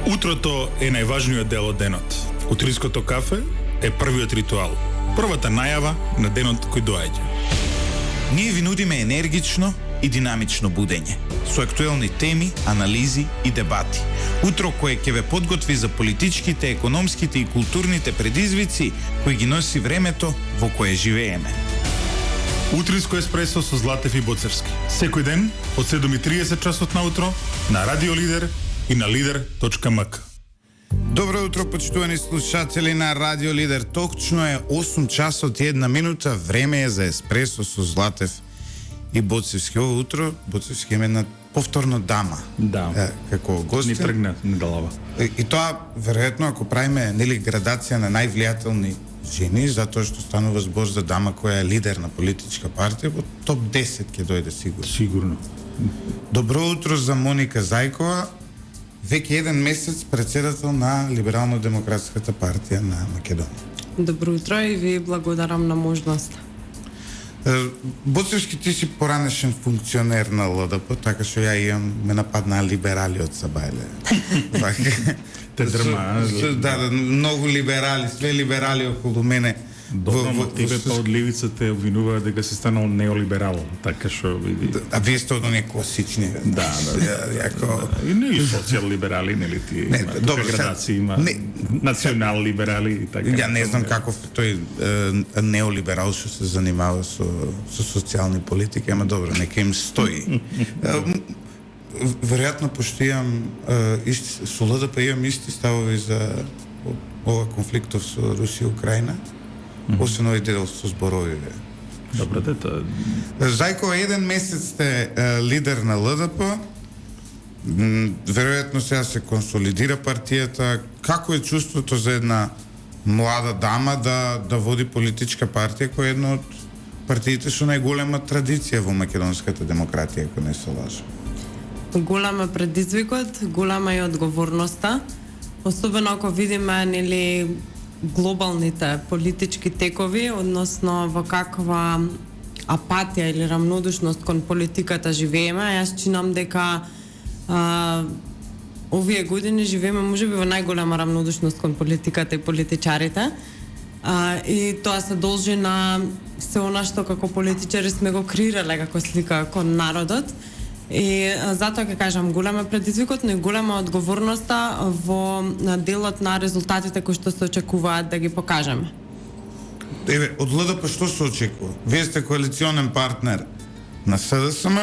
Утрото е најважниот дел од денот. Утринското кафе е првиот ритуал. Првата најава на денот кој доаѓа. Ние ви нудиме енергично и динамично будење, со актуелни теми, анализи и дебати. Утро кое ќе ве подготви за политичките, економските и културните предизвици кои ги носи времето во кое живееме. Утринско еспресо со Златев и Боцевски. Секој ден од 7:30 часот наутро на Радио Лидер и на lider.mk. Добро утро, почитувани слушатели на Радио Лидер. Точно е 8 часот и 1 минута. Време е за еспресо со Златев и Боцевски. Ово утро Боцевски има една повторно дама. Да. Како гостин. Ни тргна недалава. И тоа, веројатно, ако правиме градација на највлијателни жени, затоа што станува збор за дама која е лидер на политичка партија, во топ 10 ќе дојде сигурно. Сигурно. Добро утро за Моника Зајкова, веќе 1 месец председател на Либерално-демократската партија на Македонија. Добро утро и ви благодарам на можноста. Боцевски, ти си поранешен функционер на ЛДП, така што ја имам, ме нападнаа либерали од Сабајле. Те дрма. Да, многу либерали, све либерали околу мене. Добро, ма тебе па од левицата те обвинува дека си станал неолиберал, така што види. А вие сте од оние класични. Да. И не ли социјал-либерали, нели ти? Добро, градации има национал-либерали и така. Ја не знам каков тој неолиберал што се занимава со социјални политики, ама добро, нека им стои. Веројатно, пошто имам со ЛДП имам исти ставови за ова конфликтов со Русија и Украина, освен овој дел со зборовиве. Добро, дето. Зајкова, 1 месец сте лидер на ЛДП, веројатно сега се консолидира партијата. Како е чувството за една млада дама да води политичка партија, која е една од партиите со најголема традиција во македонската демократија, ако не се лажам? Голема предизвикот, голема и одговорноста, особено ако видиме нели глобалните политички текови, односно во каква апатија или рамнодушност кон политиката живееме. Јас чинам дека овие години живееме можеби во најголема рамнодушност кон политиката и политичарите. И тоа се должи на се она што како политичари сме го креирале како слика кон народот. И затоа ќе кажам, голема предизвикот, но и голема одговорноста во делот на резултатите кои што се очекуваат да ги покажеме. Еве, од ЛДП што се очекува? Вие сте коалиционен партнер на СДСМ,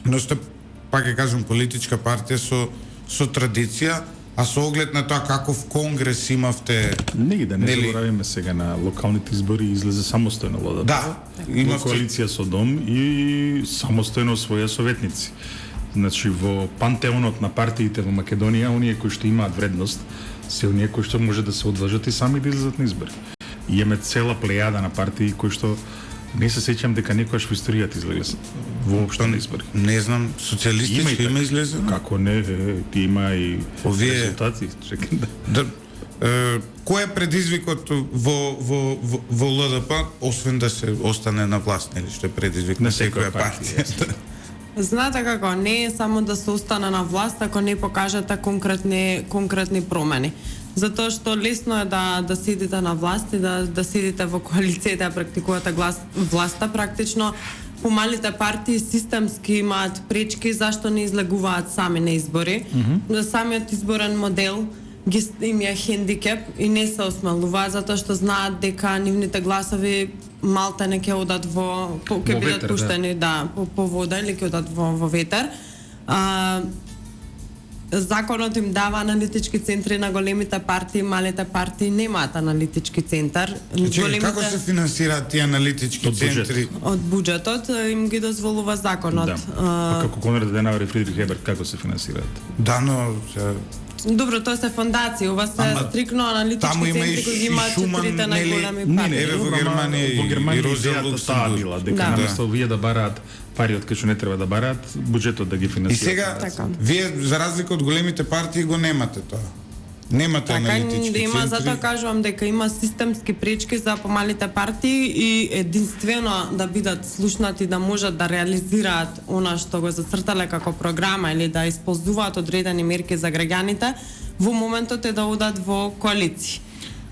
но сте, пак ќе кажам, политичка партија со традиција, а со оглед на тоа каков конгрес имавте... Не заборавиме сега на локалните избори излезе самостојно ЛДП. Да, во коалиција со Дом и самостојно своја советници. Значи, во пантеонот на партиите во Македонија, оние кои што имаат вредност, се оние кои што може да се одлажат и сами да излезат на избори. И имаме цела плејада на партии кои што не се сеќам дека некојаш во историјата излезе воопшто на избори. Не знам, социјалистички има излезе? Како не, има и резултати. Чекам да. Кој е предизвикот во ЛДП, освен да се остане на власт, нели, што е предизвик на секоја партија? Знаете како, не е само да се остане на власт ако не покажете конкретни промени. Затоа што лесно е да седите на власт и да седите во коалиција да практикувате власта практично. Помалите партии системски имаат пречки зашто не излегуваат сами на избори. Самиот изборен модел им е хендикеп и не се осмелуваат затоа што знаат дека нивните гласови малта не ќе одат ќе бидат пуштени по вода или ќе одат во ветер. Законот им дава аналитички центри на големите партии, малите партии немаат аналитички центар. Како се финансираат тие аналитички центри? Од буџетот им ги дозволува законот. Да. Како Конрад Аденауер и Фридрих Еберт, како се финансираат? Да, но... Добро, тоа се фондации, ова се стрикно аналитички центри кои ги имаат четирите најголеми партии. Не, во Германија и Роза Луксембург била дека наместо вие да бараат пари од кај што не треба да бараат, буџетот да ги финансира. И сега, вие за разлика од големите партии го немате тоа. Немате Така, аналитички има, центри. затоа кажувам дека има системски пречки за помалите партии и единствено да бидат слушнати, да можат да реализираат она што го зацртале како програма или да исползуваат одредени мерки за граѓаните, во моментот е да одат во коалиции.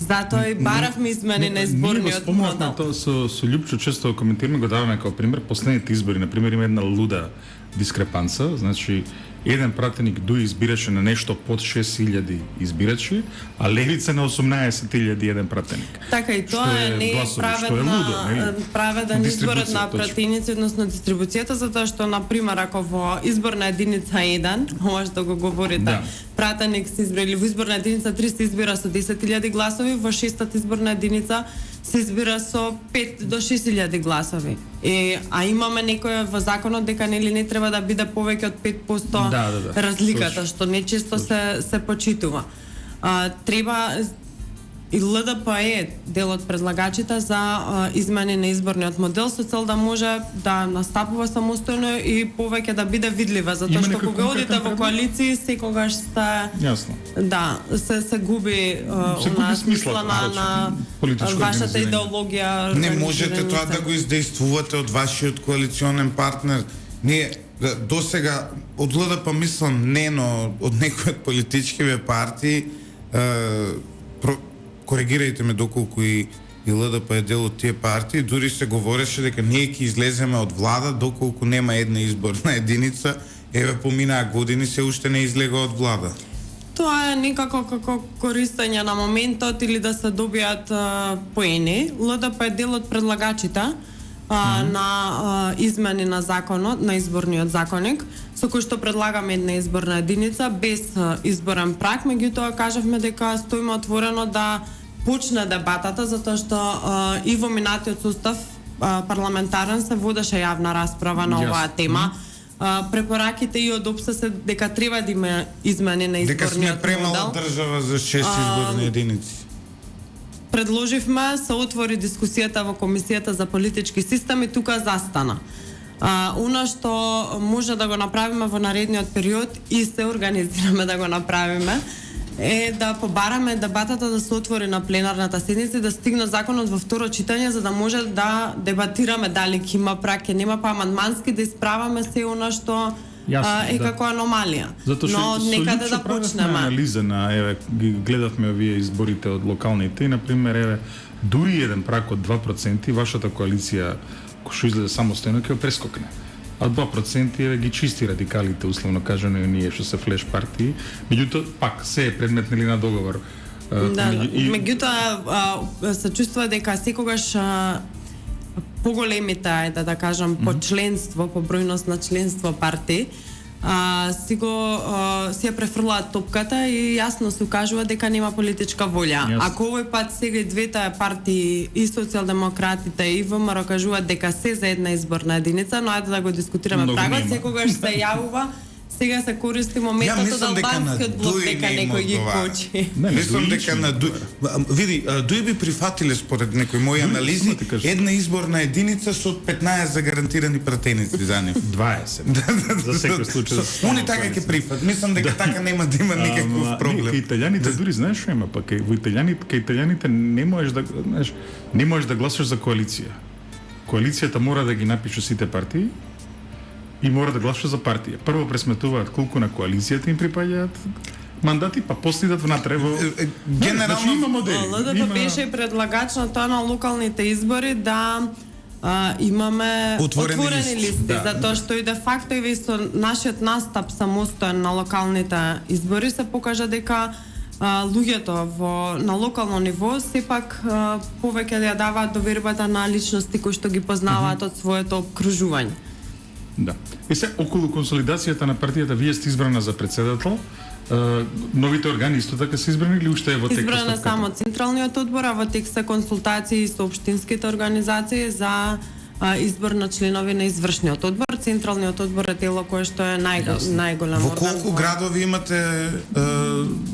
Затоа и баравме измени на изборниот модел. Тоа со Љупчо често коментираме, го даваме како пример последните избори. На пример има една луда дискрепанца, значи еден пратеник дуи избираше на нешто под 6000 избирачи, а левица на 18.000 еден пратеник. Така и тоа Што е не е гласови, што е лудо, нели? праведен изборот на Дистрибуција, точно. пратеници, односно дистрибуцијата, затоа што, например, ако во изборна единица 1, ова што го говорите, Да. пратеник се избира, или во изборна единица 3 се избира со 10.000 гласови, во 6-та изборна единица се избира со 5 до 6.000 гласови. А имаме некој во законот дека нели не треба да биде повеќе од 5% Да. разликата, Точно. што нечесто се почитува. Треба и ЛДП е дел од предлагачите за измени на изборниот модел со цел да може да настапува самостојно и повеќе да биде видлива, затоа Има што некој кога одите конкретен во коалиции секогаш сте Јасно. да, се губи Се губи она смислот, смисла на политичко вашата организирање. идеологија. Не можете тоа да го издействувате од вашиот коалиционен партнер. Ние досега од ЛДП мислам не, но од некои од политичкиве партии коригирајте ме доколку и ЛДП е дел од тие партии, дури се говореше дека ние ќе излеземе од влада доколку нема една изборна единица. Еве поминаа години се уште не излега од влада. Тоа е некако како користење на моментот или да се добијат поени. ЛДП е дел од предлагачите на измени на законот, на изборниот законник, со кој што предлагаме една изборна единица без изборен праг, меѓутоа кажавме дека стоиме отворено да почне дебатата, затоа што и во минатиот состав парламентарен се водеше јавна расправа на оваа тема. Препораките и од ОПС се дека треба да има измени на Дека сме изборниот премала модел. држава за 6 изборни единици. Предложивме, се отвори дискусијата во Комисијата за политички систем и тука застана. Она што може да го направиме во наредниот период и се организираме да го направиме е да побараме дебатата да се отвори на пленарната седница и да стигне законот во второ читање за да може да дебатираме дали ќе има прак, ќе нема, па амандмански да исправаме се она што е како аномалија. Затоа Но што некаде да почнеме. анализа на еве ги гледавме овие изборите од локалните и на пример еве дури еден прак од 2% вашата коалиција кој што излезе самостојно ќе го прескокне. А 2% еве ги чисти радикалите, условно кажано, и ние што се флеш партии. Меѓутоа пак се е предмет нели на договор. Меѓутоа се чувствува дека секогаш поголемите, да кажам, по членство, по бројност на членство партии, си ја префрлаат топката и јасно се укажува дека нема политичка волја. Yes. Ако овој пат сега и двете партии, и социјалдемократите и ВМРО кажуваат дека се за една изборна единица, но ајде да го дискутираме Многу прагот, нема. секогаш се јавува. Сега се користи моментот од мислам дека албанскиот на блок Дуи дека не им некој ги одговара. кочи. Не, Мислам Дуи дека ќе на Дуи... Види, Дуи би прифатиле според некои мои анализи само ти кажам. една изборна единица со 15 загарантирани пратеници за нив. 20. За секој случај. Они така ќе прифат. Мислам дека така нема да има никаков проблем. Кај италијаните дури знаеш што има, па кај италијаните не можеш да, знаеш, не можеш да гласаш за коалиција. Коалицијата мора да ги напише сите партии и мора да гласува за партија. Прво пресметуваат колку на коалицијата им припаѓаат мандати, па после идат внатре во... Генерално, Значи има модели. ЛДП беше и предлагач на тоа на локалните избори да имаме Отворени листи. листи, затоа што и де факто и со нашиот настап самостоен на локалните избори се покажа дека луѓето на локално ниво сепак повеќе ја даваат довербата на личности кои што ги познаваат од своето обкружување. Да. И се околу консолидацијата на партијата вие сте избрана за председател. Новите органи исто така се избрани или уште е во тек Избрана постапката? само Централниот одбор, а во тек се консултации со општинските организации за избор на членови на извршниот одбор. Централниот одбор е тело кое што е најголем Во орган. колку градови имате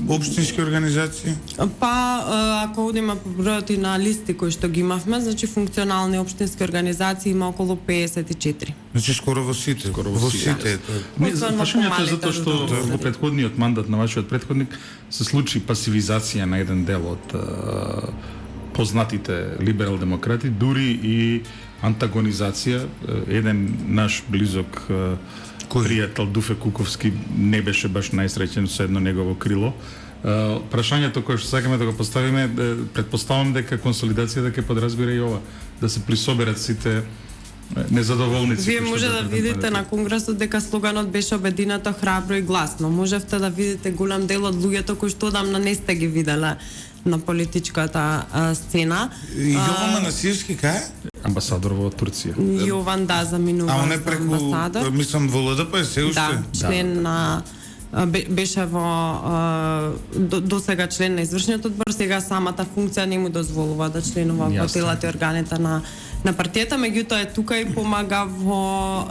општински организации? Па, ако одиме по бројот и на листи кои што ги имавме, значи функционални општински организации има околу 54. Значи скоро во сите. Во сите е тоа. Не, Освен во прашањето е помалите затоа што организации. во претходниот мандат на вашиот претходник се случи пасивизација на еден дел од познатите либерал-демократи, дури и антагонизација. Еден наш близок пријател Дуфе Куковски не беше баш најсреќен со едно негово крило. Прашањето кое што сакаме да го поставиме, претпоставам дека консолидацијата ќе подразбира и ова, да се присоберат сите незадоволници. Вие кои што може да беа видите претпоставени. на конгресот дека слоганот беше обединето, храбро и гласно. Можевте да видите голем дел од луѓето кои што одамна не сте ги виделе на политичката сцена. Јован Манасирски кај? Амбасадор во Турција. Јован да заминува А он е за преку, амбасадор. мислам, во ЛДП се уште? Да, член на беше во до сега член на извршниот одбор, сега самата функција не му дозволува да членува во Јасно. телата и органите на партијата, меѓутоа е тука и помага во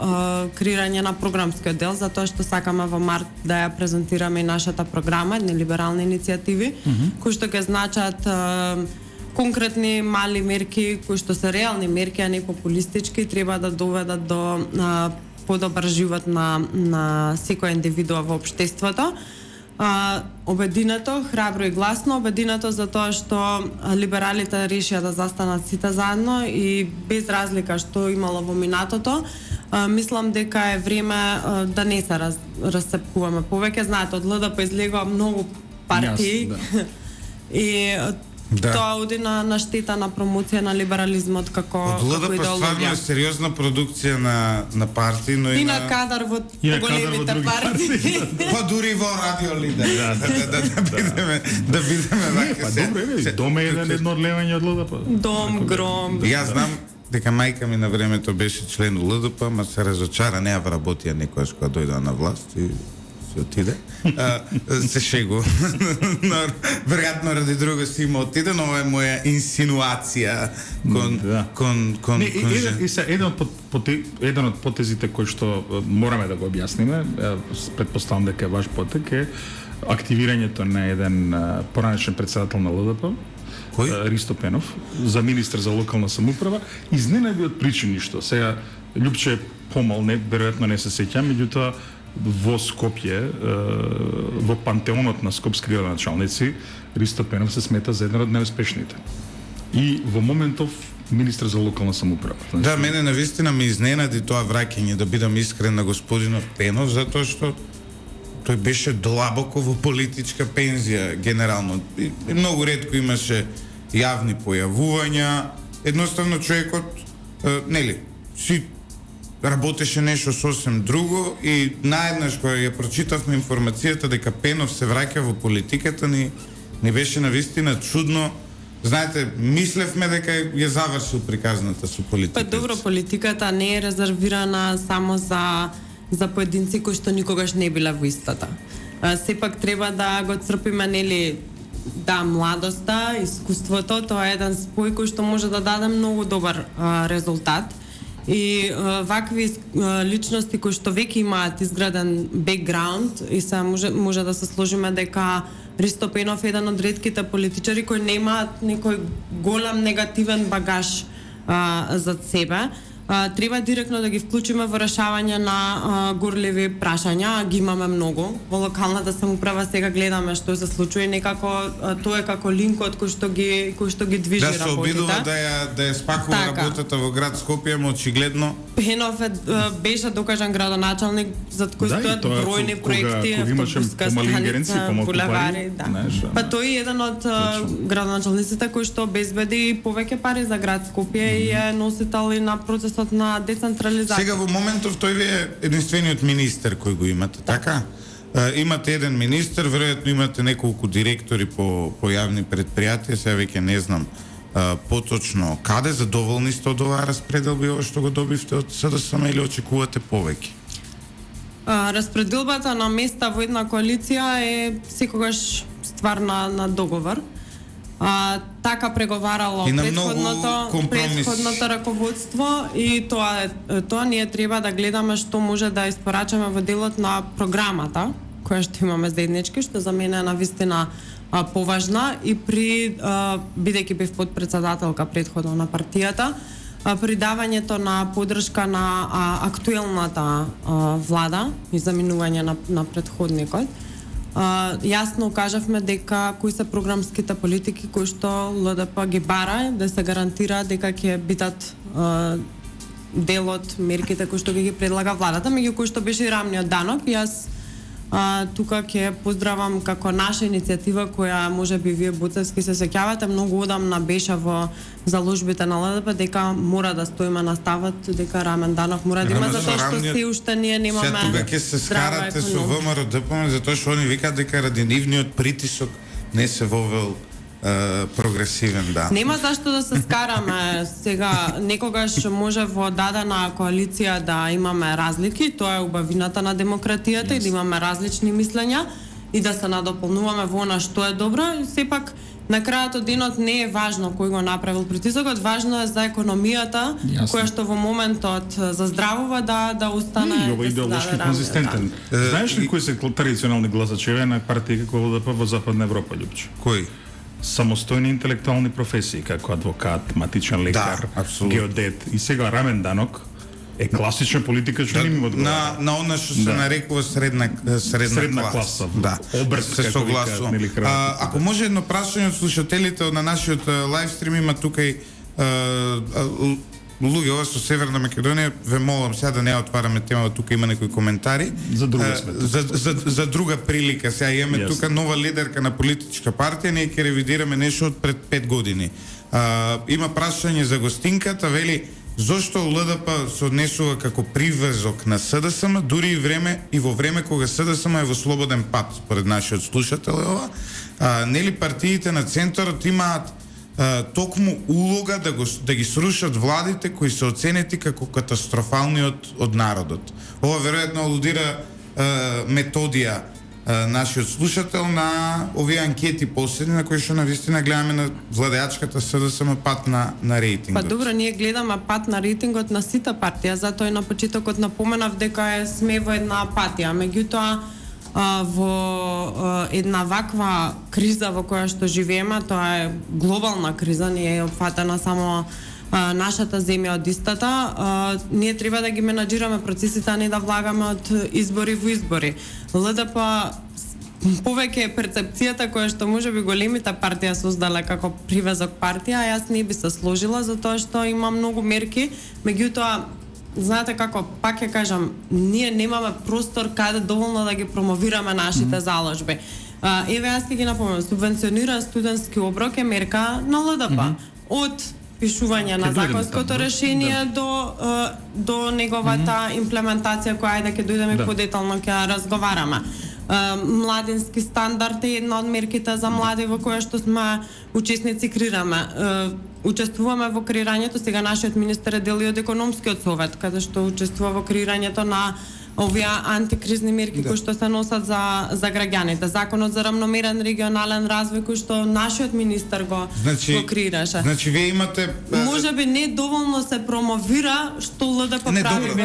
креирање на програмскиот дел, затоа што сакаме во март да ја презентираме и нашата програма, едни либерални иницијативи, кои што ќе значат конкретни мали мерки, кои што се реални мерки, а не популистички, треба да доведат до подобар живот на секоја индивидуа во општеството. Обединето, храбро и гласно, обединето затоа што либералите решија да застанат сите заедно и без разлика што имало во минатото, мислам дека е време да не се рассепкуваме повеќе. Знаете, од ЛДП излегува многу партии Јас, и Да. тоа оди на штета на промоција на либерализмот како Од ЛДП стварно идеологија. е сериозна продукција на партии, но И на кадар во И на кадар во големите други партии. Па дури во радио лидер. Да видиме Не, вака па се. добро е, доме е едно одлевање од ЛДП. Дом, гром. Јас знам дека мајка ми на времето беше член у ЛДП, ама се разочара, не ја вработија некојаш кога дојдоа на власт и се отиде. Се шегу. Но веројатно ради друго си има отиде, но ова е моја инсинуација кон Не, еден од потезите кои што мораме да го објасниме, претпоставам дека е ваш потек, е активирањето на еден поранешен председател на ЛДП, Кој? Ристо Пенов, за министар за локална самоуправа, изненади од причини што сега Љупче помал, веројатно не се сеќам, меѓутоа во Скопје, во пантеонот на скопски градоначалници, Ристо Пенов се смета за еден од најуспешните. И во моментов министар за локална самоуправа. Да, мене навистина ме изненади тоа враќање, да бидам искрен, на господинов Пенов, затоа што тој беше длабоко во политичка пензија генерално. И многу ретко имаше јавни појавувања. Едноставно човекот нели си работеше нешто сосем друго и наеднаш кога ја прочитавме информацијата дека Пенов се враќа во политиката, ни беше навистина чудно. Знаете, мислевме дека ја завршил приказната со политиката. Па добро, политиката не е резервирана само за поединци кои што никогаш не биле во истата. Сепак треба да го црпиме, нели, да, младоста, искуството, тоа е еден спој кој што може да даде многу добар резултат. И вакви личности кои што веќе имаат изграден бекграунд и се може да се сложиме дека Ристо Пенов е еден од ретките политичари кои немаат некој голем негативен багаж зад себе. Треба директно да ги вклучиме во решавање на горливи прашања, ги имаме многу. Во локалната самоуправа сега гледаме што се случува и некако тоа е како линкот кој што ги движи да се работите. обидува да ја спакува Така. работата во град Скопје, но очигледно Пенов беше докажан градоначалник зад кој Да, и стојат тоа бројни кога проекти, имаше автобуска помали ингеренции, станица, помалку булевари, пари, да. знаеш, Па тој е еден од градоначалниците кој што обезбеди повеќе пари за град Скопје и е носител и на процесот на децентрализација. сега во моментов тој ви е единствениот министер кој го имате, така? Имате еден министер, веројатно имате неколку директори по јавни предпријатија, сега веќе не знам поточно каде. Задоволни сте од оваа распределба и ова што го добивте од СДСМ или очекувате повеќе? Распределбата на места во една коалиција е секогаш ствар на договор. така преговарало И на многу компромис. предходното раководство и тоа ние треба да гледаме што може да испорачаме во делот на програмата која што имаме заеднички, што за мене е навистина поважна и при бидејќи бев подпредседателка предходно на партијата, при давањето на поддршка на актуелната влада и заминување на предходникот. Јасно кажавме дека кои се програмските политики кои што ЛДП ги бара да се гарантира дека ќе бидат дел од мерките кои што ги предлага владата, меѓу кои што беше и рамниот данок. Јас тука ќе поздравам како наша иницијатива која можеби вие Буцевски се сеќавате, многу одамна беше во заложбите на ЛДП дека мора да стоиме на ставот дека рамен данок мора да има, затоа што се уште ние немаме. Сега тука ќе се скарате со ВМРО ДПМ затоа што они викаат дека ради нивниот притисок не се вовел прогресивен дан. Нема зашто да се скараме. Сега некогаш може во дадена коалиција да имаме разлики, тоа е убавината на демократијата и да имаме различни мислења и да се надополнуваме во она што е добро. Сепак на крајот од денот не е важно кој го направил притисокот, важно е за економијата која што во моментот заздравува да остане. И ова идеолошки конзистентен. Знаеш ли кои се традиционални гласачеве на партија како ЛДП во Западна Европа, Љупче? Кои? Самостојни интелектуални професии, како адвокат, матичен лекар, геодет и сега рамен данок е класична политика што не ми одговара. На она што се нарекува средна класа. Да. Обрт, се како согласувам. Ако може едно прашање од слушателите на нашиот лајвстрим, има тука и луѓе ова со Северна Македонија, ве молам сега да не отвараме темата, тука има некои коментари. За друга сме. За друга прилика. Сега имаме тука нова лидерка на политичка партија, ние ќе ревидираме нешто од пред 5 години. Има прашање за гостинката, вели зошто ЛДП се однесува како приврзок на СДСМ, дури и во време кога СДСМ е во слободен пат, според нашиот слушател е ова. Нели партиите на центарот имаат токму улога да ги срушат владите кои се оценети како катастрофални од народот. Ова веројатно алудира Методија, нашиот слушател, на овие анкети последни на кои што навистина гледаме на владеачката СДСМ пат на рейтингот. Па добро, ние гледаме пат на рейтингот на сите партија, затоа и на почетокот напоменав дека сме во една апатија. Меѓутоа во една ваква криза во која што живееме, тоа е глобална криза, не е опфатена само нашата земја од истата, ние треба да ги менаџираме процесите, а не да влагаме од избори во избори. ЛДП повеќе е перцепцијата која што можеби големите партија создале како привезок партија, а јас не би се сложила затоа што има многу мерки, меѓутоа знаете како, пак ќе кажам, ние немаме простор каде доволно да ги промовираме нашите заложби. Еве јас ќе ги напомнам, субвенциониран студентски оброк е мерка на ЛДП. Од пишување на законското решение до неговата имплементација која ајде ќе дојдеме подетално ќе разговараме. Младински стандард е една од мерките за млади во која што сме учесници креираме. Учествуваме во креирањето, сега нашиот министер е дел и од економскиот совет, каде што учествува во креирањето на овие антикризни мерки кои што се носат за граѓаните. Законот за рамномерен регионален развој кој што нашиот министер го креираше. Значи вие имате можеби не доволно се промовира што ЛДП прави во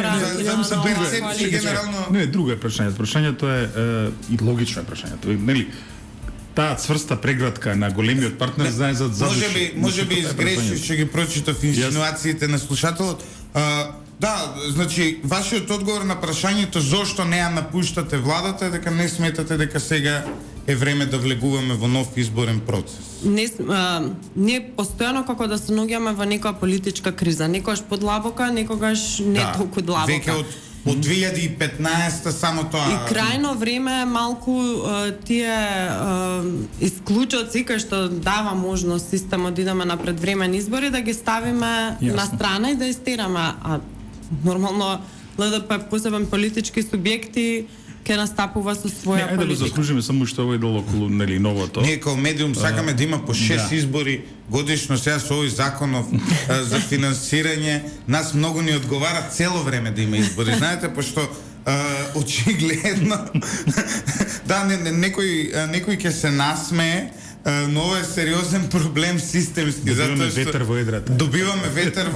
Не, друго е прашањето. Прашањето е и логично е прашањето. Нели таа цврста преградка на големиот партнер знае за можеби изгрешив што ги прочитав инсинуациите на слушателот. Да, значи, вашиот одговор на прашањето зошто не ја напуштате владата е дека не сметате дека сега е време да влегуваме во нов изборен процес. Ние постојано како да се наоѓаме во некоја политичка криза, некогаш подлабока, некогаш не толку длабока. Веќе од 2015 само тоа. И крајно време е малку тие исклучоци кои што дава можност системот да идеме на предвремени избори да ги ставиме на страна и да истераме. Нормално ЛДП посебен политички субјекти ќе настапува со своја политика. Да го заслужиме само што овој дел околу нели новото. Ние како медиум сакаме да има по 6 избори годишно, сега со овој законов за финансирање нас многу ни одговара цело време да има избори. Знаете, пошто очигледно да некој ќе се насмее, но ова е сериозен проблем системски, Добиваме затоа што ветер во едрата. Добиваме ветер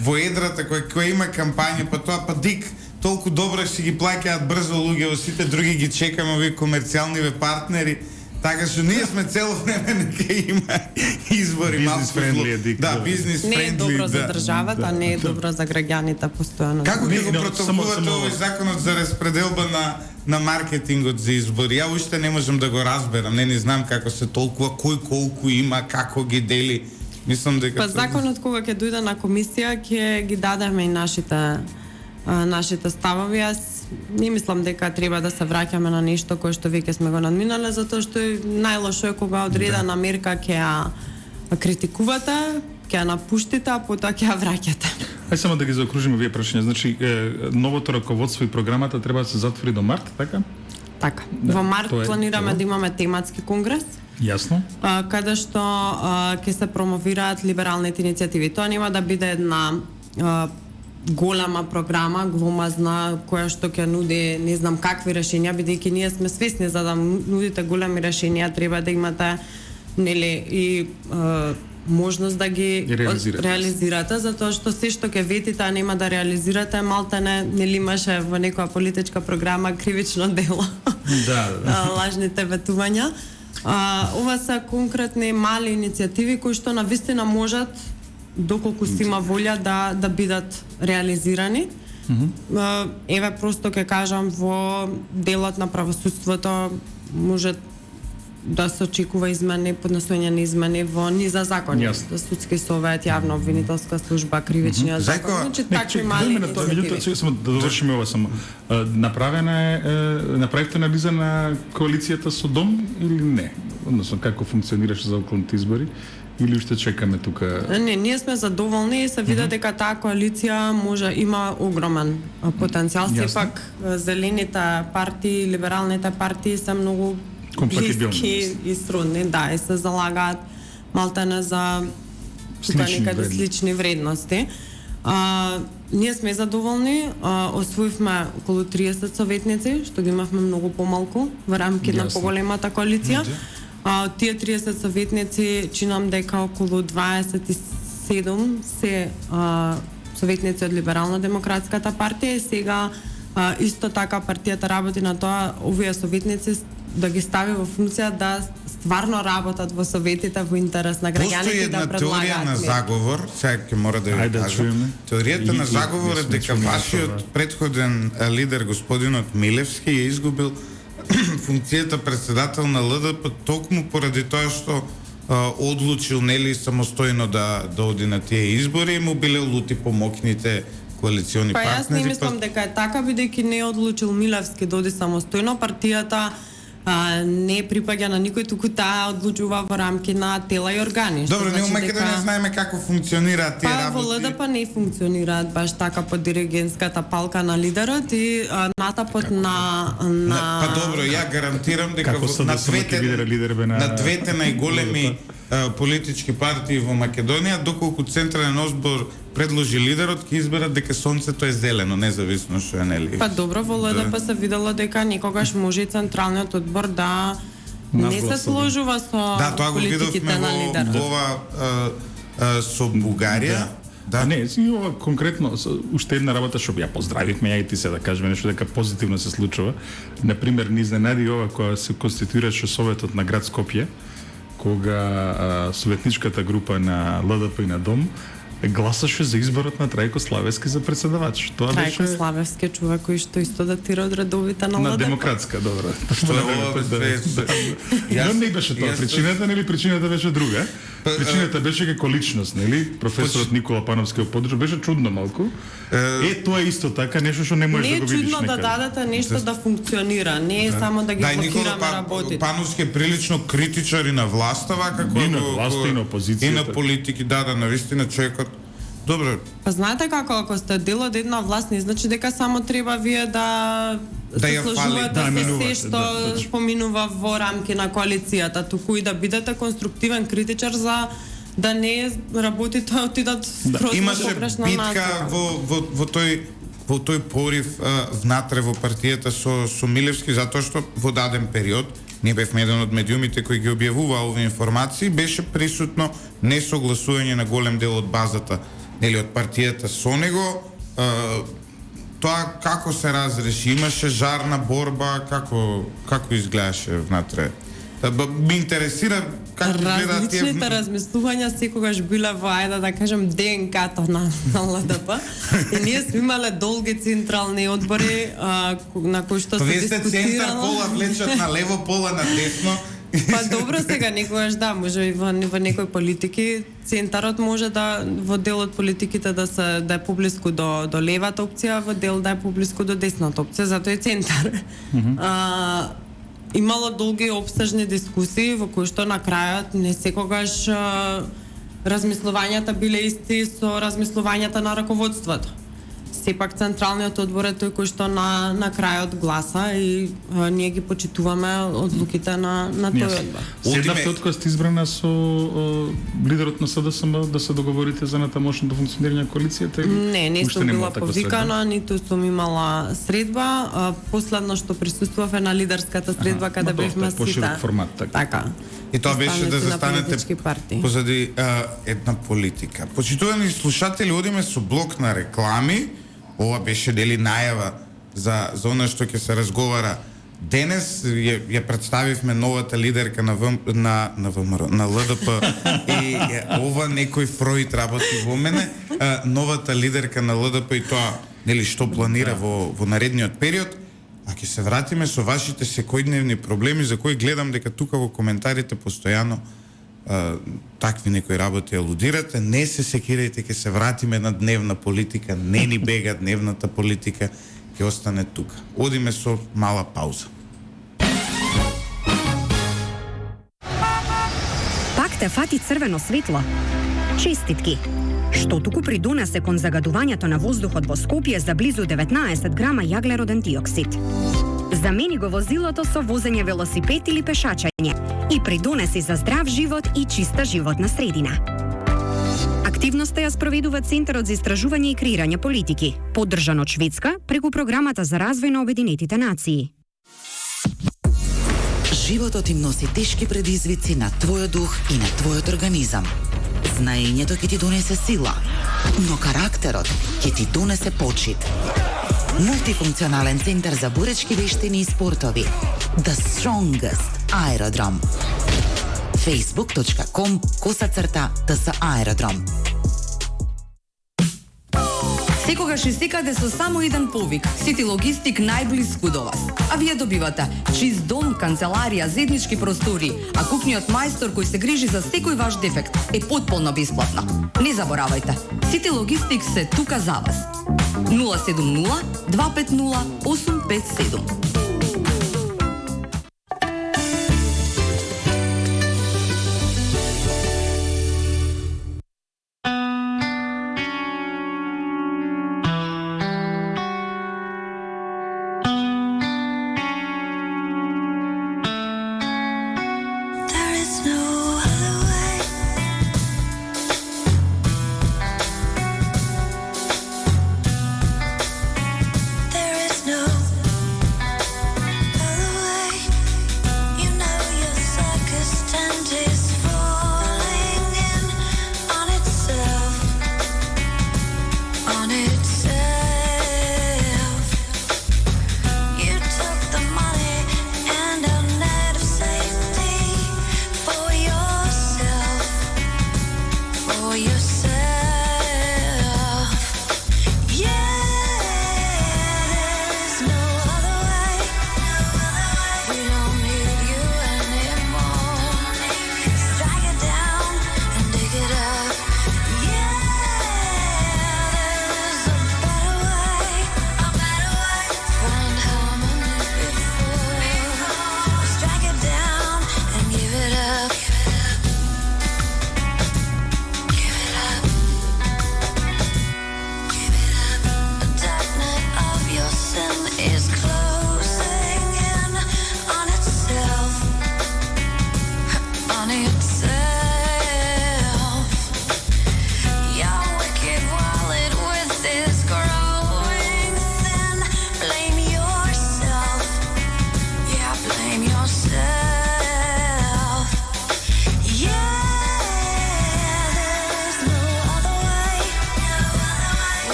во едрата која има кампања, па тоа па дик толку добро ќе ги плаќаат брзо луѓе, сите други ги чекаме овие комерцијалниве партнери. Така што ние сме цело време нека има избори малку Бизнес-френдли е дик, да, да. бизнес Не е френдли. добро за да. државата, не е добро за граѓаните постојано. Како Не, ќе го но, протолкувате само- овој законот за распределба на маркетингот за избори? Ја уште не можам да го разберам, не знам како се толкува, кој колку има, како ги дели. Мислам дека Па законот кога ќе дојде на комисија ќе ги дадеме и нашите ставови. Јас не мислам дека треба да се враќаме на нешто кое што веќе сме го надминале, затоа што најлошо е кога одредена мерка ќе ја критикувате, ќе ја напуштите, а потоа ќе ја враќате. Ај само да ги заокружиме овие прашања. Значи, новото раководство и програмата треба да се затвори до март, така? Така. Да, Во март тоа е планираме тоа. да имаме тематски конгрес, Јасно. каде што ќе се промовираат либералните иницијативи. Тоа нема да биде една голема програма, гломазна, која што ќе нуди не знам какви решенија, бидејќи ние сме свесни за да нудите големи решенија треба да имате нели и можност да ги реализирате, затоа што се што ќе ветите, а нема да реализирате, малтене нели имаше во некоја политичка програма кривично дело. Да. Лажните ветувања. Ова се конкретни мали иницијативи кои што навистина можат доколку си има волја да бидат реализирани. Еве просто ќе кажам во делот на правосудството може да се очекува измени, поднесување на измени во низа закони, Јасно. судски совет, јавна обвинителска служба, кривичниот закон, значи такви мали Меѓутоа, иницијативи. само да довршиме ова само. Направивте анализа на коалицијата со Дом или не? Односно, како функционираше за околните избори? Или уште чекаме тука? Не, ние сме задоволни и се види дека таа коалиција може има огромен потенцијал. Јасно. Сепак зелените партии, либералните партии се многу Компатибилни. блиски и сродни, да, и се залагаат малтене за Слични некаде вредности. слични вредности. Ние сме задоволни, освоивме околу 30 советници, што ги имавме многу помалку во рамките на Јасно. поголемата коалиција. Од тие 30 советници чинам дека околу 27 се советници од Либерална демократската партија и сега исто така партијата работи на тоа овие советници да ги стави во функција да стварно работат во советите во интерес на Постои граѓаните и една да теорија предлагаат на мерки. заговор, сега ќе мора да ви Ајде да кажам. чуеме. Теоријата на заговор е сме дека чули нешто, вашиот предходен лидер господинот Милевски ја изгубил функцијата председател на ЛДП токму поради тоа што одлучил нели самостојно да оди на тие избори и му биле лути помокните коалициони Па јас партнери. не мислам дека е така, бидејќи не е одлучил Милевски да оди самостојно, партијата не припаѓа на никој, туку таа одлучува во рамки на тела и органи. Добро, ние умеќе да не знаеме како функционираат тие Па во работи. ЛДП не функционираат баш така под диригентската палка на лидерот и натапот на Па добро, ја гарантирам дека Како на СДСМ ќе биде лидер бе на двете најголеми политички партии во Македонија, доколку Централен одбор предложи лидерот, ќе изберат дека сонцето е зелено, независно што е нели. Па добро, во ЛДП се видело дека некогаш може и Централниот одбор да не се сложува со Да, тоа го политиките видовме на во лидерот. ова со Бугарија. Да. Не, и ова конкретно уште една работа што ја поздравивме ја и ти се да кажеме нешто дека позитивно се случува. На пример, ни изненади ова кога се конституираше Советот на град Скопје, кога советничката група на ЛДП и на Дом гласаше за изборот на Трајко Славевски за председавач. Тоа Трајко беше Славевски е човек кој што исто датира од редовите на на ЛДП. демократска, добро. Што е ова Но не беше тоа причината, нели? Причината беше друга. Причината беше како личност, нели? Професорот Никола Пановски го поддржа, беше чудно малку. Тоа е исто така нешто што не можеш Не да е го видиш чудно да некаде. дадете нешто да функционира, не е само да ги Да, и Никола блокираме работите. Пановски е прилично критичар и на власта, вака И на власта, и на опозицијата. И на политики, да, навистина човекот. Добро, Па знаете како, ако сте дел од една власт, не значи дека само треба вие да Да се ја фали, сложувате да, со минувате, се што да, поминува во рамки на коалицијата, туку и да бидете конструктивен критичар за да не работите отидат скроз во имаше погрешна битка насока. во тој порив внатре во партијата со Милевски, затоа што во даден период ние бевме еден од медиумите кои ги објавува овие информации, беше присутно несогласување на голем дел од базата, нели од партијата со него. Тоа како се разреши? Имаше жарна борба, како изгледаше внатре? Ме интересира како гледаат тие... Различните размислувања секогаш биле во, ајде да кажем, ДНК-то на ЛДП. И ние сме имале долги централни одбори на кои што се дискутирало. Вие сте центар, пола влечат на лево, пола на десно. Па добро, сега некогаш да, може и во некои политики центарот може да во дел од политиките да е поблиску до левата опција, во дел да е поблиску до десната опција, затоа е центар. Имало долги обстежни дискусии во кои што на крајот не секогаш размислувањата биле исти со размислувањата на раководството. Сепак централниот одбор е тој кој што на крајот гласа и ние ги почитуваме одлуките на тој одбор. Седнавте откога сте избрана со лидерот на СДСМ да се договорите за натамошното функционирање на коалицијата? Не сум била повикана, ниту сум имала средба. Последно што присуствував е на лидерската средба каде бевме сите. Поширок формат, така. И тоа беше да застанете позади една политика. Почитувани слушатели, одиме со блок на реклами. Ова беше дели најава за она што ќе се разговара денес. Ја представивме новата лидерка на ЛДП и ова некој Фроид работи во мене. Новата лидерка на ЛДП и тоа нели што планира во наредниот период. А ќе се вратиме со вашите секојдневни проблеми за кои гледам дека тука во коментарите постојано такви некои работи алудирате. Не се секирајте, ќе се вратиме на дневна политика, не ни бега дневната политика, ќе остане тука. Одиме со мала пауза. Пак те фати црвено светло. Честитки. Што туку придонесе кон загадувањето на воздухот во Скопје за близу 19 грама јаглероден диоксид. Замени го возилото со возење велосипед или пешачење и придонеси за здрав живот и чиста животна средина. Активноста ја спроведува Центарот за истражување и креирање политики, поддржан од Шведска преку Програмата за развој на Обединетите нации. Животот им носи тешки предизвици на твојот дух и на твојот организам. Знаењето ќе ти донесе сила, но карактерот ќе ти донесе почит. Мултифункционален центар за боречки вештини и спортови. The Strongest Aerodrome. facebook.com/TS Aerodrome. Секогаш и секаде со само еден повик. Сити Логистик најблиску до вас. А вие добивате чист дом, канцеларија, заеднички простори, а кухниот мајстор кој се грижи за секој ваш дефект е потполно бесплатно. Не заборавајте, Сити Логистик се тука за вас. 070 250 857.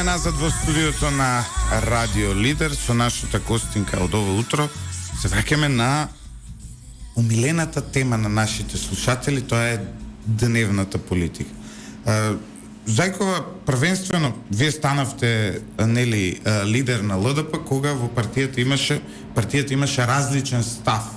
враќаме назад во студиото на Радио Лидер со нашата гостинка од ово утро. Се враќаме на умилената тема на нашите слушатели, тоа е дневната политика. Зајкова, првенствено, вие станавте нели лидер на ЛДП, кога во партијата имаше различен став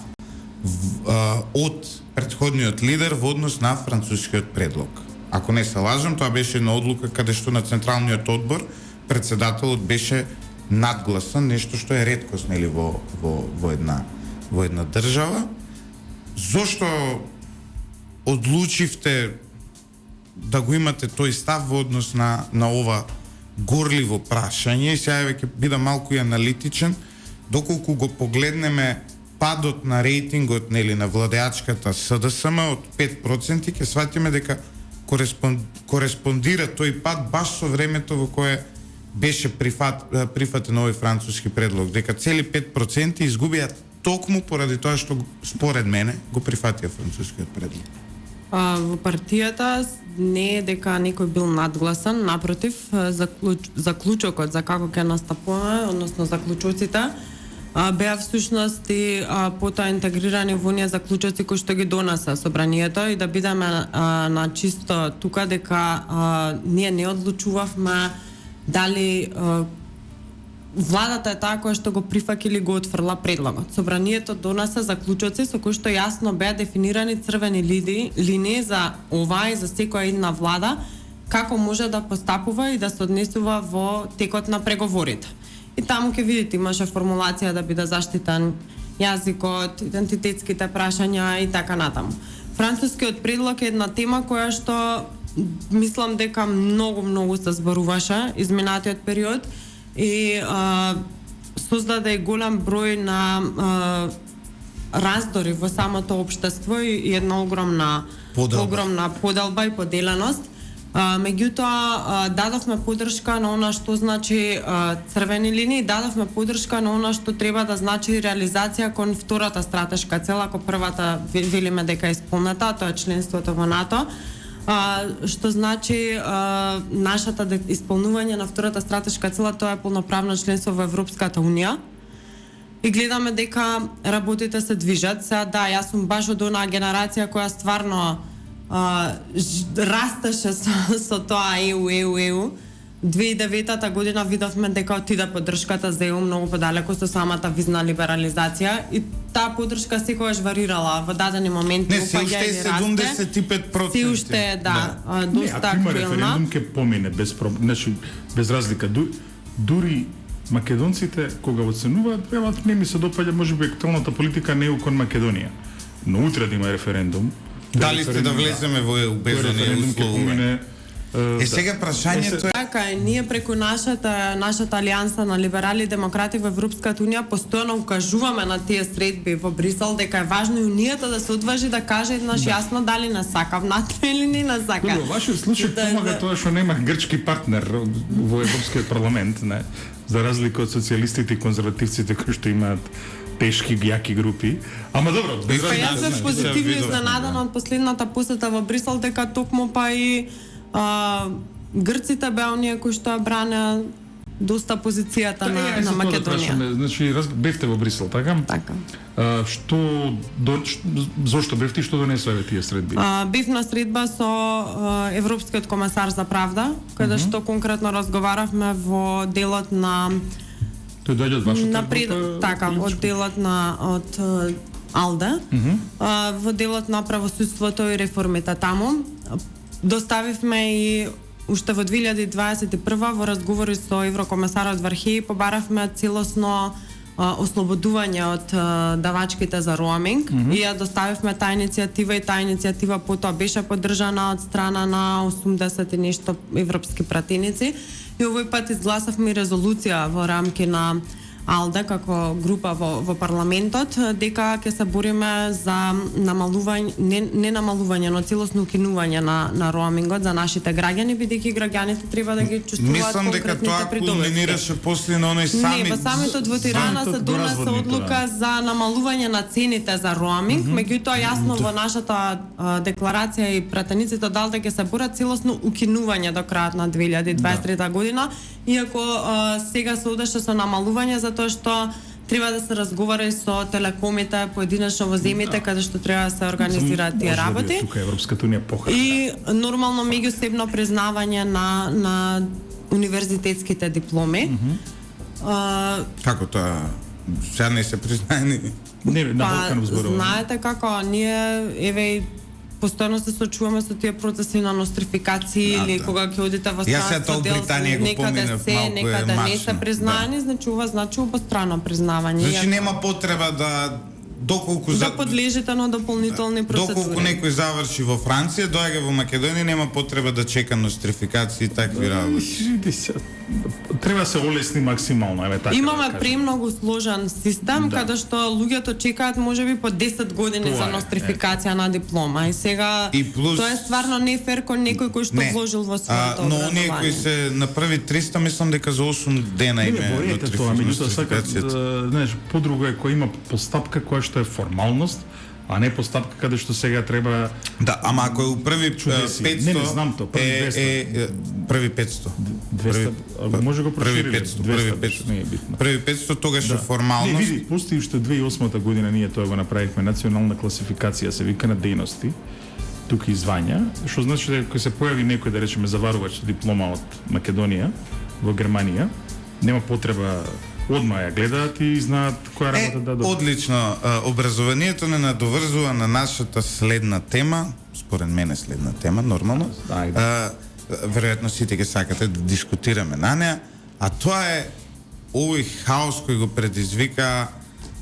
од претходниот лидер во однос на францускиот предлог. Ако не се лажам, тоа беше една одлука каде што на Централниот одбор председателот беше надгласан, нешто што е реткост нели во една држава. Зошто одлучивте да го имате тој став во однос на ова горливо прашање? И сега ќе бидам малку и аналитичен. Доколку го погледнеме падот на рейтингот нели на владеачката СДСМ од 5%, ќе сватиме дека кореспондира тој пад баш со времето во кое беше прифатен овој француски предлог, дека цели 5% изгубија токму поради тоа што според мене го прифатија францускиот предлог. Во партијата не е дека некој бил надгласан, напротив, заклучокот за како ќе настапуваме, односно заклучоците, беа всушност и потоа интегрирани во оние заклучоци кои што ги донесе собранието, и да бидеме на чисто тука дека ние не одлучувавме дали владата е таа која што го прифаќа или го отфрла предлогот. Собранието донесе заклучоци со кои што јасно беа дефинирани црвени линии за ова и за секоја една влада, како може да постапува и да се однесува во текот на преговорите. И таму ќе видите, имаше формулација да биде заштитен јазикот, идентитетските прашања и така натаму. Францускиот предлог е една тема која што мислам дека многу се зборуваше изминатиот период и создаде и голем број на раздори во самото општество и една огромна поделба и поделеност. Меѓутоа, дадовме поддршка на она што значи црвени линии, дадовме поддршка на она што треба да значи реализација кон втората стратешка цел, ако првата велиме дека е исполнета, тоа е членството во НАТО, што значи нашата исполнување на втората стратешка цела, тоа е полноправно членство во Европската Унија. И гледаме дека работите се движат. Сега да, јас сум баш од онаа генерација која стварно растеше со тоа EU. 2009 година видовме дека отида поддршката за EU многу подалеку со самата визна либерализација и таа поддршка секогаш варирала во дадени моменти. Не, се уште е 75%. Се уште е, доста актуелна. референдум ќе помине без проблем, значи без разлика. Дури македонците кога оценуваат, не ми се допаѓа можеби актуелната политика не е кон Македонија. Но утре да има референдум. Дали сте да влеземе во EU без оние услови? Сега прашањето е... Така е, ние преку нашата алијанса на либерали и демократи во Европската Унија постојано укажуваме на тие средби во Брисел дека е важно и Унијата да се одважи да каже еднаш јасно дали не сака НАТО или не сака. Во вашиот случај помага тоа што нема грчки партнер во Европскиот парламент, не? За разлика од социјалистите и конзервативците кои што имаат тешки јаки групи. Ама добро, без јас сум позитивно изненадана од последната посета во Брисел дека токму па и грците беа оние кои што бране доста позицијата на Македонија. Значи, бевте во Брисел, така? Така. Зошто бевте и што донесове тие средби? Бев на средба со Европскиот комесар за правда, каде што конкретно разговаравме во делот на Тој дојде од вашата група? Така, од делот од АЛДЕ, во делот на правосудството и реформите таму. Доставивме и уште во 2021 во разговори со еврокомесарот Вархеи побаравме целосно ослободување од давачките за роуминг и ја доставивме таа иницијатива и таа иницијатива потоа беше поддржана од страна на 80 и нешто европски пратеници и овој пат изгласавме резолуција во рамки на АЛДЕ како група во парламентот дека ќе се бориме за намалување, не намалување, но целосно укинување на роумингот за нашите граѓани, бидејќи граѓаните треба да ги чувствуваат Мислам дека конкретните тоа придобивки. кулминираше после на оној самит. Не, во самитот во Тирана се донесе одлука за намалување на цените за роуминг, меѓутоа јасно во нашата декларација и пратениците од АЛДЕ ќе се борат целосно укинување до крајот на 2023 година, иако сега се одеше со намалување затоа што треба да се разговара и со телекомите поединечно во земјите каде што треба да се организираат тие работи. Тука Европската унија похрана. И нормално меѓусебно признавање на универзитетските дипломи. Како тоа? Сега не се признаени. Не, на Балкан зборувам. Знаете како ние еве постојано се сочуваме со тие процеси на нострификација или кога ќе одите во странство дел, некаде се, некаде не се признаени, значи обострано признавање. Значи нема потреба да доколку да подлежите на дополнителни процедури. Доколку некој заврши во Франција, доаѓа во Македонија, нема потреба да чека нострификација и такви работи. Треба да се олесни максимално, еве така. Имаме премногу сложен систем каде што луѓето чекаат можеби по 10 години за нострификација на диплома и сега тоа е стварно не фер кон некој кој што вложил во своето образование. Но оние кои се направи 300, мислам дека за 8 дена име нотрификација. Знаеш, подруго е кој има постапка која што е формалност, а не постапка каде што сега треба. Да, ама ако е у први 500, не знам тоа, први 500. 200, може го прошири. Први 500 тогаш е формалност. Не, види, постои уште 2008 година ние тоа го направивме национална класификација, се вика на дејности. Тука и звања, што значи дека кога се појави некој да речеме заварувач со диплома од Македонија во Германија, нема потреба одма ја гледаат и знаат која работа да добре. Одлично. Образованието не надоврзува на нашата следна тема, според мене следна тема, нормално. Веројатно сите ќе сакате да дискутираме на неа, а тоа е овој хаос кој го предизвика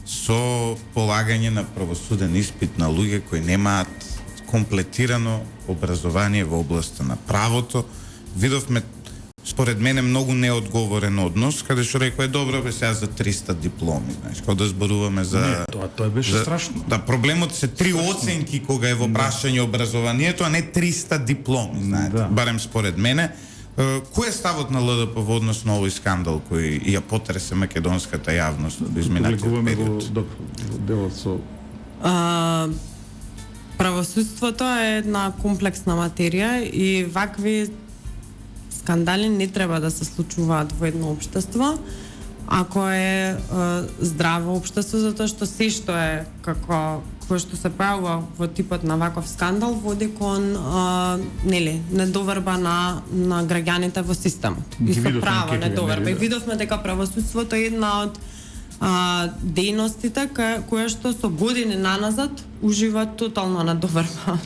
со полагање на правосуден испит на луѓе кои немаат комплетирано образование во областа на правото. Видовме според мене многу неодговорен однос, каде што рекоа добро бе сега за 300 дипломи, знаеш, кога да зборуваме за Не, тоа беше страшно. Да, проблемот се 3 оценки кога е во прашање образованието, а не 300 дипломи, знаете. Барем според мене. Кој е ставот на ЛДП во однос на овој скандал кој ја потресе македонската јавност во изминатиот период? Делот со правосудството е една комплексна материја и вакви скандали не треба да се случуваат во едно општество, ако е здраво општество, затоа што се што е како кој што се појавува во типот на ваков скандал води кон нели недоверба на граѓаните во системот. И со право недоверба. И видовме дека правосудството е една од дејностите која што со години наназад ужива тотална недоверба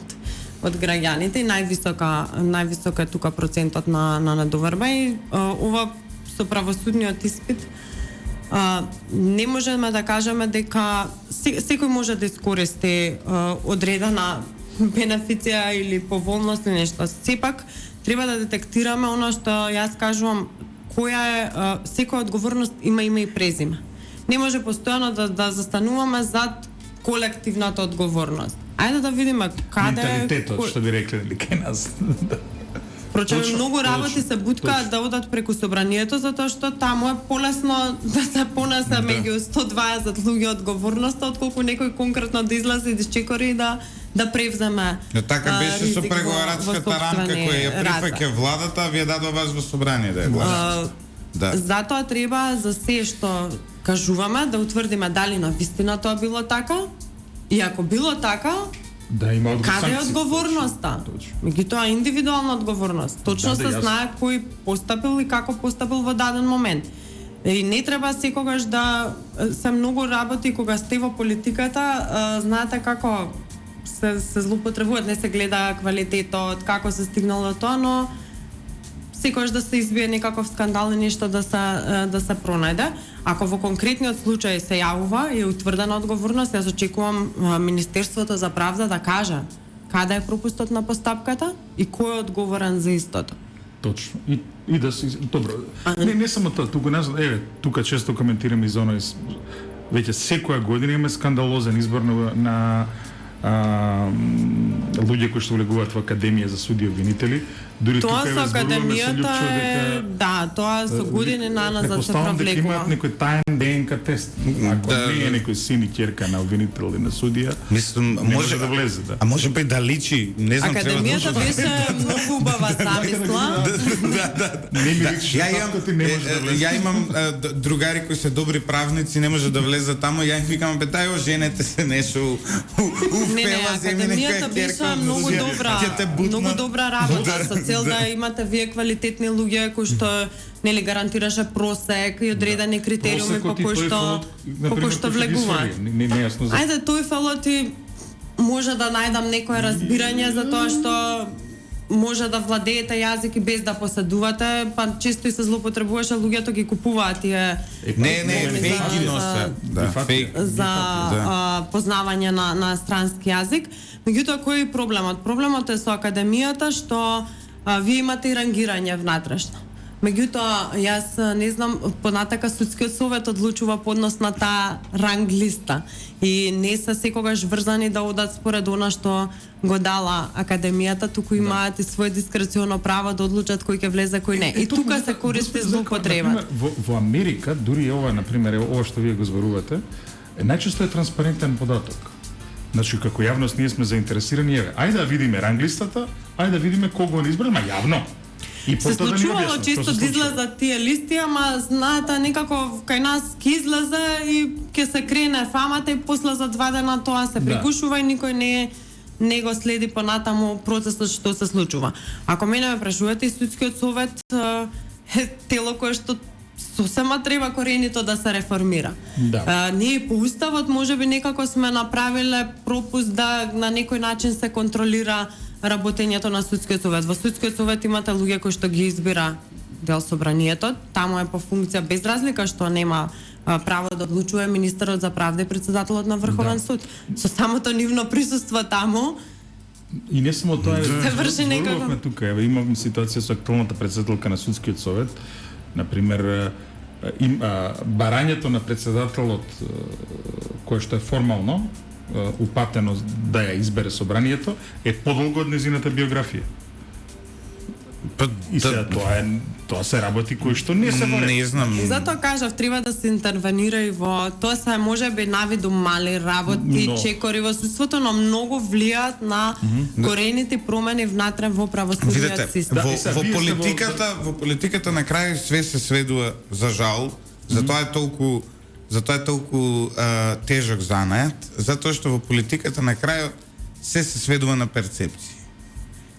од граѓаните и највисока е тука процентот на недоверба и ова со правосудниот испит не можеме да кажеме дека секој може да искористи одредена бенефиција или поволност или нешто. Сепак треба да детектираме она што јас кажувам, која е секоја одговорност има име и презиме. Не може постојано да застануваме зад колективната одговорност. Ајде да видиме каде менталитетот, што би рекле кај нас. Прочем многу работи се буткаат да одат преку собранието затоа што таму е полесно да се понесе меѓу 120 луѓе одговорноста отколку некој конкретно да излезе и да чекори и да превземе. Така беше со преговарачката рамка која ја прифаќа владата, а вие дадоа вас во собрание да ја гласате. Затоа треба за се што кажуваме да утврдиме дали на вистина тоа било така. И ако било така, да има каде е одговорноста? Меѓутоа индивидуална одговорност. Точно се знае кој постапил и како постапил во даден момент. И не треба секогаш да се многу работи кога сте во политиката, знаете како се злоупотребуваат, не се гледа квалитетот, како се стигнало до тоа, но секогаш да се избие некаков скандал и нешто да се пронајде. Ако во конкретниот случај се јавува и е утврдена одговорност, јас очекувам Министерството за правда да каже каде е пропустот на постапката и кој е одговорен за истото. Точно. И да си добро. Не само тоа, туку нас тука често коментираме и за оној веќе секоја година имаме скандалозен избор на луѓе кои што влегуваат во академија за суди и обвинители. Дури Тоа тука со академијата дека да, тоа со години назад се дека провлекува. имаат некој таен ДНК тест. Ако не е некој син и ќерка на обвинител или на судија, Мислам, може да влезе, да. А може би да личи, не знам, треба да Академијата беше многу убава замисла. Не ми личи како ти не може да влезе. Ја имам другари кои се добри правници, не може да влезе таму, ја им викам, бе, дај, женете се нешто, Не, академијата беше многу добра работа со цел да имате вие квалитетни луѓе кои што нели гарантираше просек и одредени критериуми по кои што влегуваат. Не јасно за. Ајде тојфелот и може да најдам некое разбирање за тоа што може да владеете јазик и без да поседувате, па често и се злоупотребуваше, луѓето ги купуваат тие Не, фейк ги носе. Да, фейк. за познавање на странски јазик. Меѓутоа, кој е проблемот? Проблемот е со академијата што вие имате и рангирање внатрешно. Меѓутоа, јас не знам, понатака судскиот совет одлучува по однос на таа ранг листа и не се секогаш врзани да одат според она што го дала академијата, туку имаат и свое дискреционо право да одлучат кој ќе влезе, кој не. И тука се користи злоупотреба. Во Америка, дури ова, например, ова што вие го зборувате, најчесто е транспарентен податок. Значи, како јавност ние сме заинтересирани, ајде да видиме ранглистата, ајде да видиме кого не избраме, јавно. Се случувало често да излезат тие листи, ама знаете некако кај нас ќе излезе и ќе се крене фамата и после за 2 дена тоа се прикушува и никој не го следи понатаму процесот што се случува. Ако мене ме прашувате, и судскиот совет е тело кое што сосема треба коренито да се реформира. Да. Ние по уставот можеби некако сме направиле пропуст да на некој начин се контролира работењето на судскиот совет. Во судскиот совет имате луѓе кои што ги избира дел собранието, таму е по функција без разлика што нема право да одлучува министерот за правда и председателот на Врховен суд. Со самото нивно присуство таму и не само тоа, се врши некако. Тука имам ситуација со актуелната председателка на судскиот совет, например, барањето на председателот кое што е формално упатено да ја избере собранието е подолго од незината биографија. И сега тоа се работи кои што не се во ред. Не знам. Затоа кажав, треба да се интервенира и во тоа се можеби навиду мали работи, чекори во судството, но многу влијаат на корените промени внатре во правосудниот систем. Во политиката на крај све се сведува за жал, затоа е толку тежок занаат, затоа што во политиката на крајот се сведува на перцепции.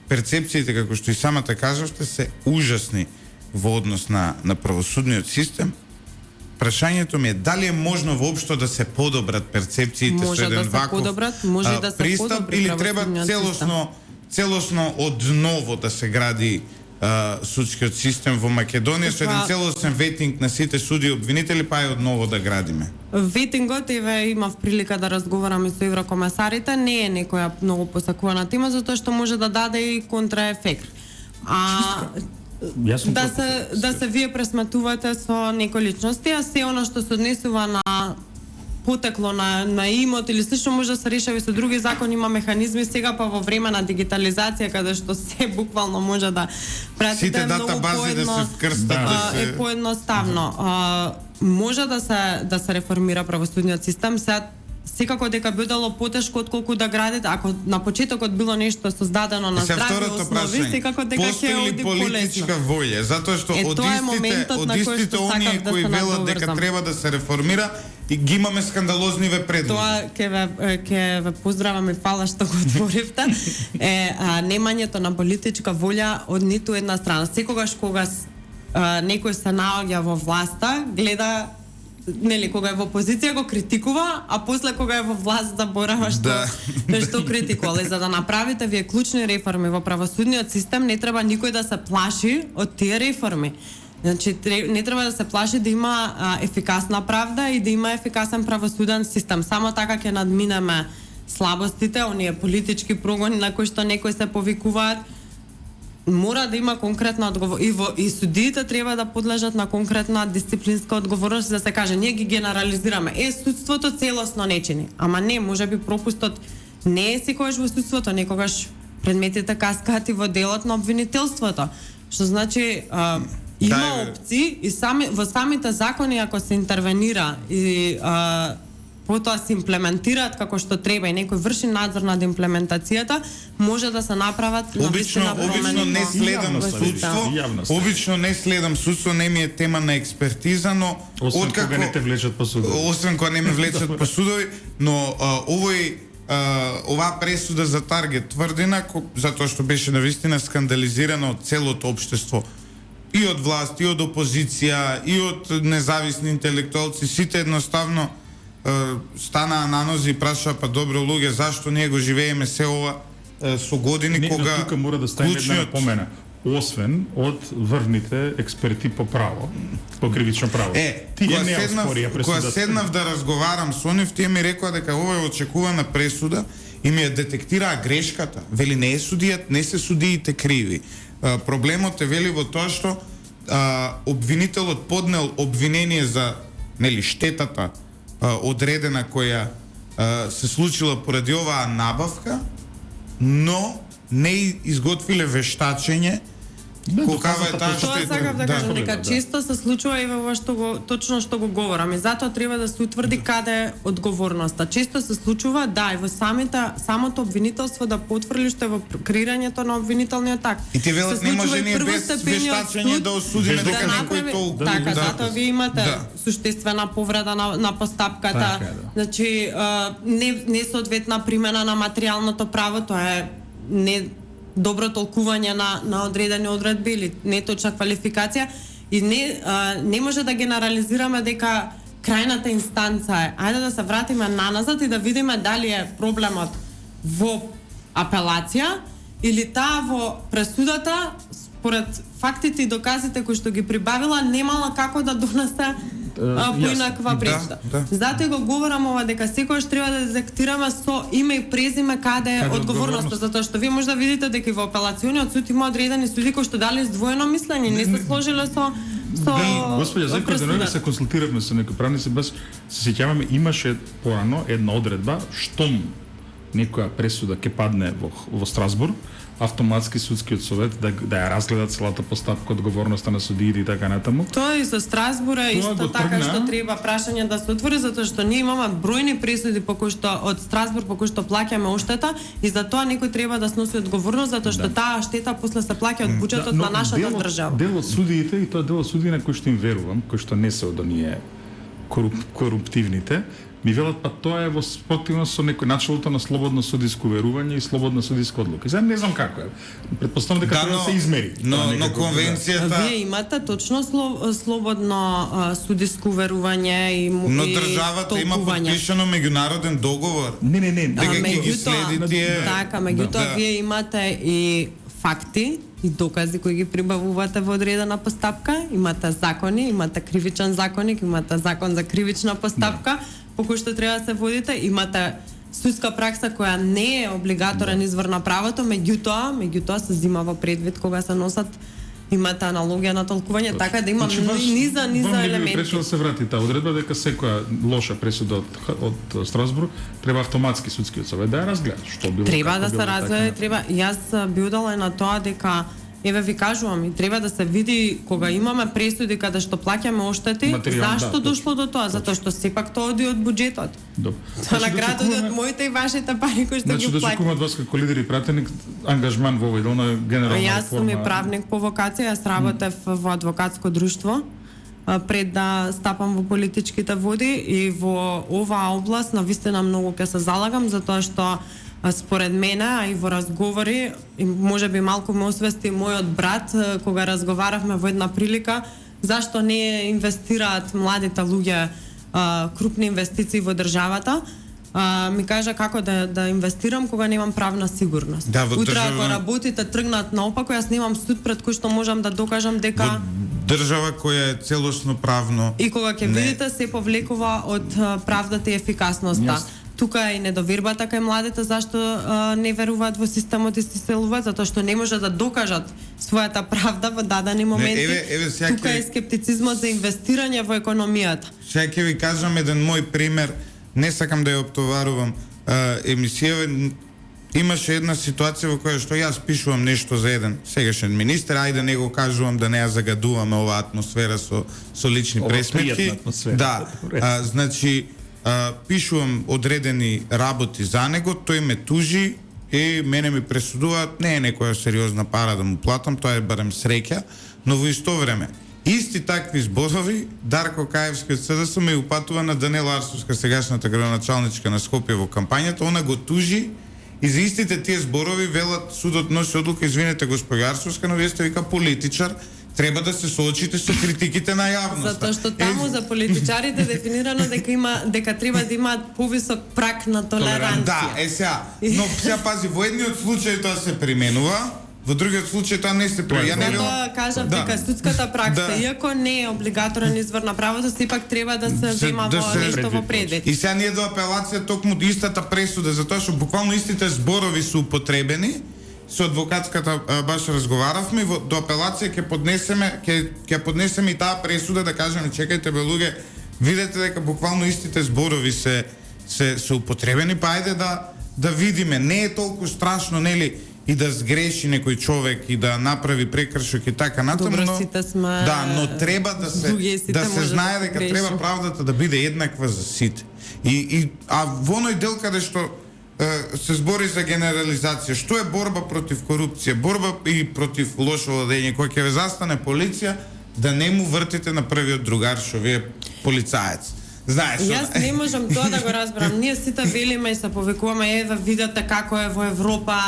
Перцепциите, како што и самата кажавте, се ужасни во однос на правосудниот систем. Прашањето ми е дали е можно воопшто да се подобрат перцепциите со еден ваков пристап или треба целосно одново да се гради судскиот систем во Македонија со еден целосен ветинг на сите суди и обвинители, па и одново да градиме. Ветингот имав прилика да разговарам и со еврокомесарите, не е некоја многу посакувана тема, затоа што може да даде и контраефект. Да се вие пресметувате со некои личности, а се она што се однесува на потекло на имот или слично може да се решава со други закони, има механизми сега па во време на дигитализација каде што се буквално може да пратите многу поедноставно. Може да се реформира правосудниот систем, секако дека бидело потешко отколку да градите, ако на почетокот било нешто создадено на здрави основи, секако дека ќе оди полесно. Политичка воља, затоа што од истите оние кои велат дека треба да се реформира, и ги имаме скандалозниве предноги. Тоа ќе ве поздравам и фала што го отворивте. Немањето на политичка воља од ниту една страна. Секогаш кога некој се наоѓа во власта, гледа кога е во опозиција го критикува, а после кога е во власт заборава што критикува. За да направите вие клучни реформи во правосудниот систем, не треба никој да се плаши од тие реформи. Значи, не треба да се плаши да има ефикасна правда и да има ефикасен правосуден систем. Само така ќе надминеме слабостите, оние политички прогони на кои што некои се повикуваат. мора да има конкретна одговорност и судиите треба да подлежат на конкретна дисциплинска одговорност, да се каже ние ги генерализираме. Судството целосно не чини. Ама не, можеби пропустот не е секогаш во судството, некогаш предметите каскаат и во делот на обвинителството. Што значи има опции и во самите закони ако се интервенира и потоа се имплементираат како што треба и некој врши надзор над имплементацијата, може да се направат навистина промени. Обично не следам судство, обично не следам судство, не ми е тема на експертиза, но освен кога не те влечат по судови. Освен кога не ме влечат по судови, но оваа пресуда за Таргет тврдина, затоа што беше навистина скандализирана од целото општество, и од власт, и од опозиција, и од независни интелектуалци, сите едноставно станаа на нози и прашаа, па добро луѓе, зашто ние го живееме се ова со години кога тука мора да стане една напомена. Освен од врвните експерти по право, по кривично право. Кога седнав да разговарам со нив, тие ми рекоа дека ова е очекувана пресуда и ми ја детектираа грешката. Вели не е судијат, не се судиите криви. Проблемот е вели во тоа што обвинителот поднел обвинение за штетата одредена која се случила поради оваа набавка, но не изготвиле вештачење колкава е таа штета. Тоа сакав да кажам, дека често се случува и во точно што го говорам. И затоа треба да се утврди каде е одговорноста. Често се случува и во самото обвинителство да потврди што е во креирањето на обвинителниот акт. И ти велат не може ние без вештачење да осудиме дека некој толку. Така, затоа вие имате суштествена повреда на постапката. Значи не соодветна примена на материјалното право, тоа е не добро толкување на одредени одредби или неточна квалификација и не може да генерализираме дека крајната инстанца е. Ајде да се вратиме наназад и да видиме дали е проблемот во апелација или таа во пресудата според фактите и доказите кои што ги прибавила немала како да донесе поинаква пресуда. Затоа го говорам ова дека секогаш треба да детектираме со име и презиме каде е одговорноста, затоа што вие може да видите дека и во апелациониот суд има одредени суди кои што дали издвоено мислење, не се сложиле со Господја, за некој денови се консултиравме со некои правници, без се сеќаваме, имаше порано една одредба штом некоја пресуда ќе падне во Страсбург, автоматски судскиот совет да ја разгледа целата постапка, одговорноста на судиите и така натаму. Тоа и со Страсбура исто така што треба прашање да се отвори, затоа што ние имаме бројни пресуди по кои што од Страсбург по кои што плаќаме оштета и за тоа некој треба да сноси одговорност затоа што таа штета после се плаќа од буџетот на нашата држава. Дел од судиите и тоа дел од судии на кои што им верувам, кои што не се од оние коруптивните, ми велат па тоа е во спротивност со некој началото на слободно судиско верување и слободна судиска одлука. Сега не знам како е. Претпоставам дека треба да се измери. Но конвенцијата вие имате точно слободно судиско верување и но државата има потпишано меѓународен договор. Не. Дека ги следи тие. Така, меѓутоа вие имате и факти и докази кои ги прибавувате во одредена постапка, имате закони, имате кривичен законник, имате закон за кривична постапка, по кој што треба да се водите, имате судска пракса која не е облигаторен извор на правото, меѓутоа се зима во предвид кога се носат, имате аналогија на толкување, така да има низа елементи. Пречува да се врати таа одредба дека секоја лоша пресуда од Страсбург треба автоматски судскиот совет да ја разгледа. Што било? Треба да се разгледа, треба. Јас би удала на тоа дека еве ви кажувам, и треба да се види кога имаме пресуди каде што плаќаме оштети, зашто дошло до тоа? Затоа што сепак тоа оди од буџетот. Тоа на градот од моите и вашите пари кои што ги плаќаме. Значи да чекуваме од вас како лидер и пратеник ангажман во овој дел на генерална реформа. Јас сум и правник по вокација, јас работев во адвокатско друштво пред да стапам во политичките води и во оваа област навистина многу ќе се залагам затоа што според мене, а и во разговори, и можеби малку ме освести мојот брат, кога разговаравме во една прилика, зашто не инвестираат младите луѓе крупни инвестиции во државата, ми кажа како да инвестирам кога немам правна сигурност. Утре ако работите тргнат наопако, јас немам суд пред кој што можам да докажам дека држава која е целосно правно и кога ќе видите се повлекува од правдата и ефикасноста. тука е и недовербата кај младите зашто не веруваат во системот и се селуваат, затоа што не може да докажат својата правда во дадени моменти. сега Тука е скептицизмот за инвестирање во економијата. Сега ќе ви кажам еден мој пример, не сакам да ја оптоварувам емисија. Имаше една ситуација во која што јас пишувам нешто за еден сегашен министер, ајде не го кажувам да не ја загадуваме оваа атмосфера со лични пресметки. Да, значи пишувам одредени работи за него, тој ме тужи и мене ми пресудуваат, не е некоја сериозна пара да му платам, тоа е барем среќа, но во исто време исти такви зборови Дарко Каевски од СДС ме упатува на Данела Арсовска, сегашната градоначалничка на Скопје во кампањата, она го тужи и за истите тие зборови велат судот носи одлука, извинете госпоѓа Арсовска, но вие сте вика политичар, треба да се соочите со критиките на јавноста. Затоа што таму за политичарите дефинирано дека треба да имаат повисок праг на толеранција. Да, сега, но сега пази, во едниот случај тоа се применува, во другиот случај тоа не се применува. Затоа кажав дека судската пракса, иако не е облигаторен извор на правото, сепак треба да се зема во нешто во предвид. И сега ние до апелација токму истата пресуда, затоа што буквално истите зборови се употребени. Со адвокатската баш разговаравме, до апелација ќе поднесеме и таа пресуда да кажеме чекајте бе луѓе, видете дека буквално истите зборови се употребени, па ајде да видиме, не е толку страшно, нели, и да сгреши некој човек и да направи прекршок и така натаму, но треба да се знае дека треба правдата да биде еднаква за сите. А во оној дел каде што се збори за генерализација. Што е борба против корупција? Борба и против лошо владење. Кој ќе ве застане полиција, да не му вртите на првиот другар што ви е полицаец. Знаеш, јас не можам тоа да го разберам. Ние сите велиме и се повикуваме, еве видете како е во Европа,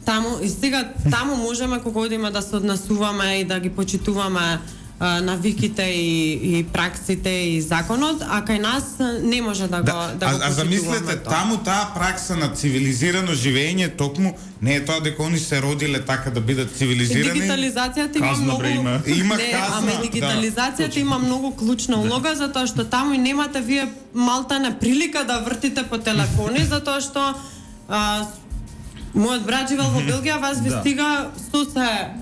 таму и сега таму можеме кога одиме да се однесуваме и да ги почитуваме навиките и праксите и законот, а кај нас не може да го почитуваме. Замислете, таму таа пракса на цивилизирано живење токму не е тоа дека они се родиле така да бидат цивилизирани. Дигитализацијата има многу дигитализацијата има многу клучна улога, затоа што таму и немате вие малтана прилика да вртите по телефони, затоа што мојот брат живел во Белгија, вас ви стига со се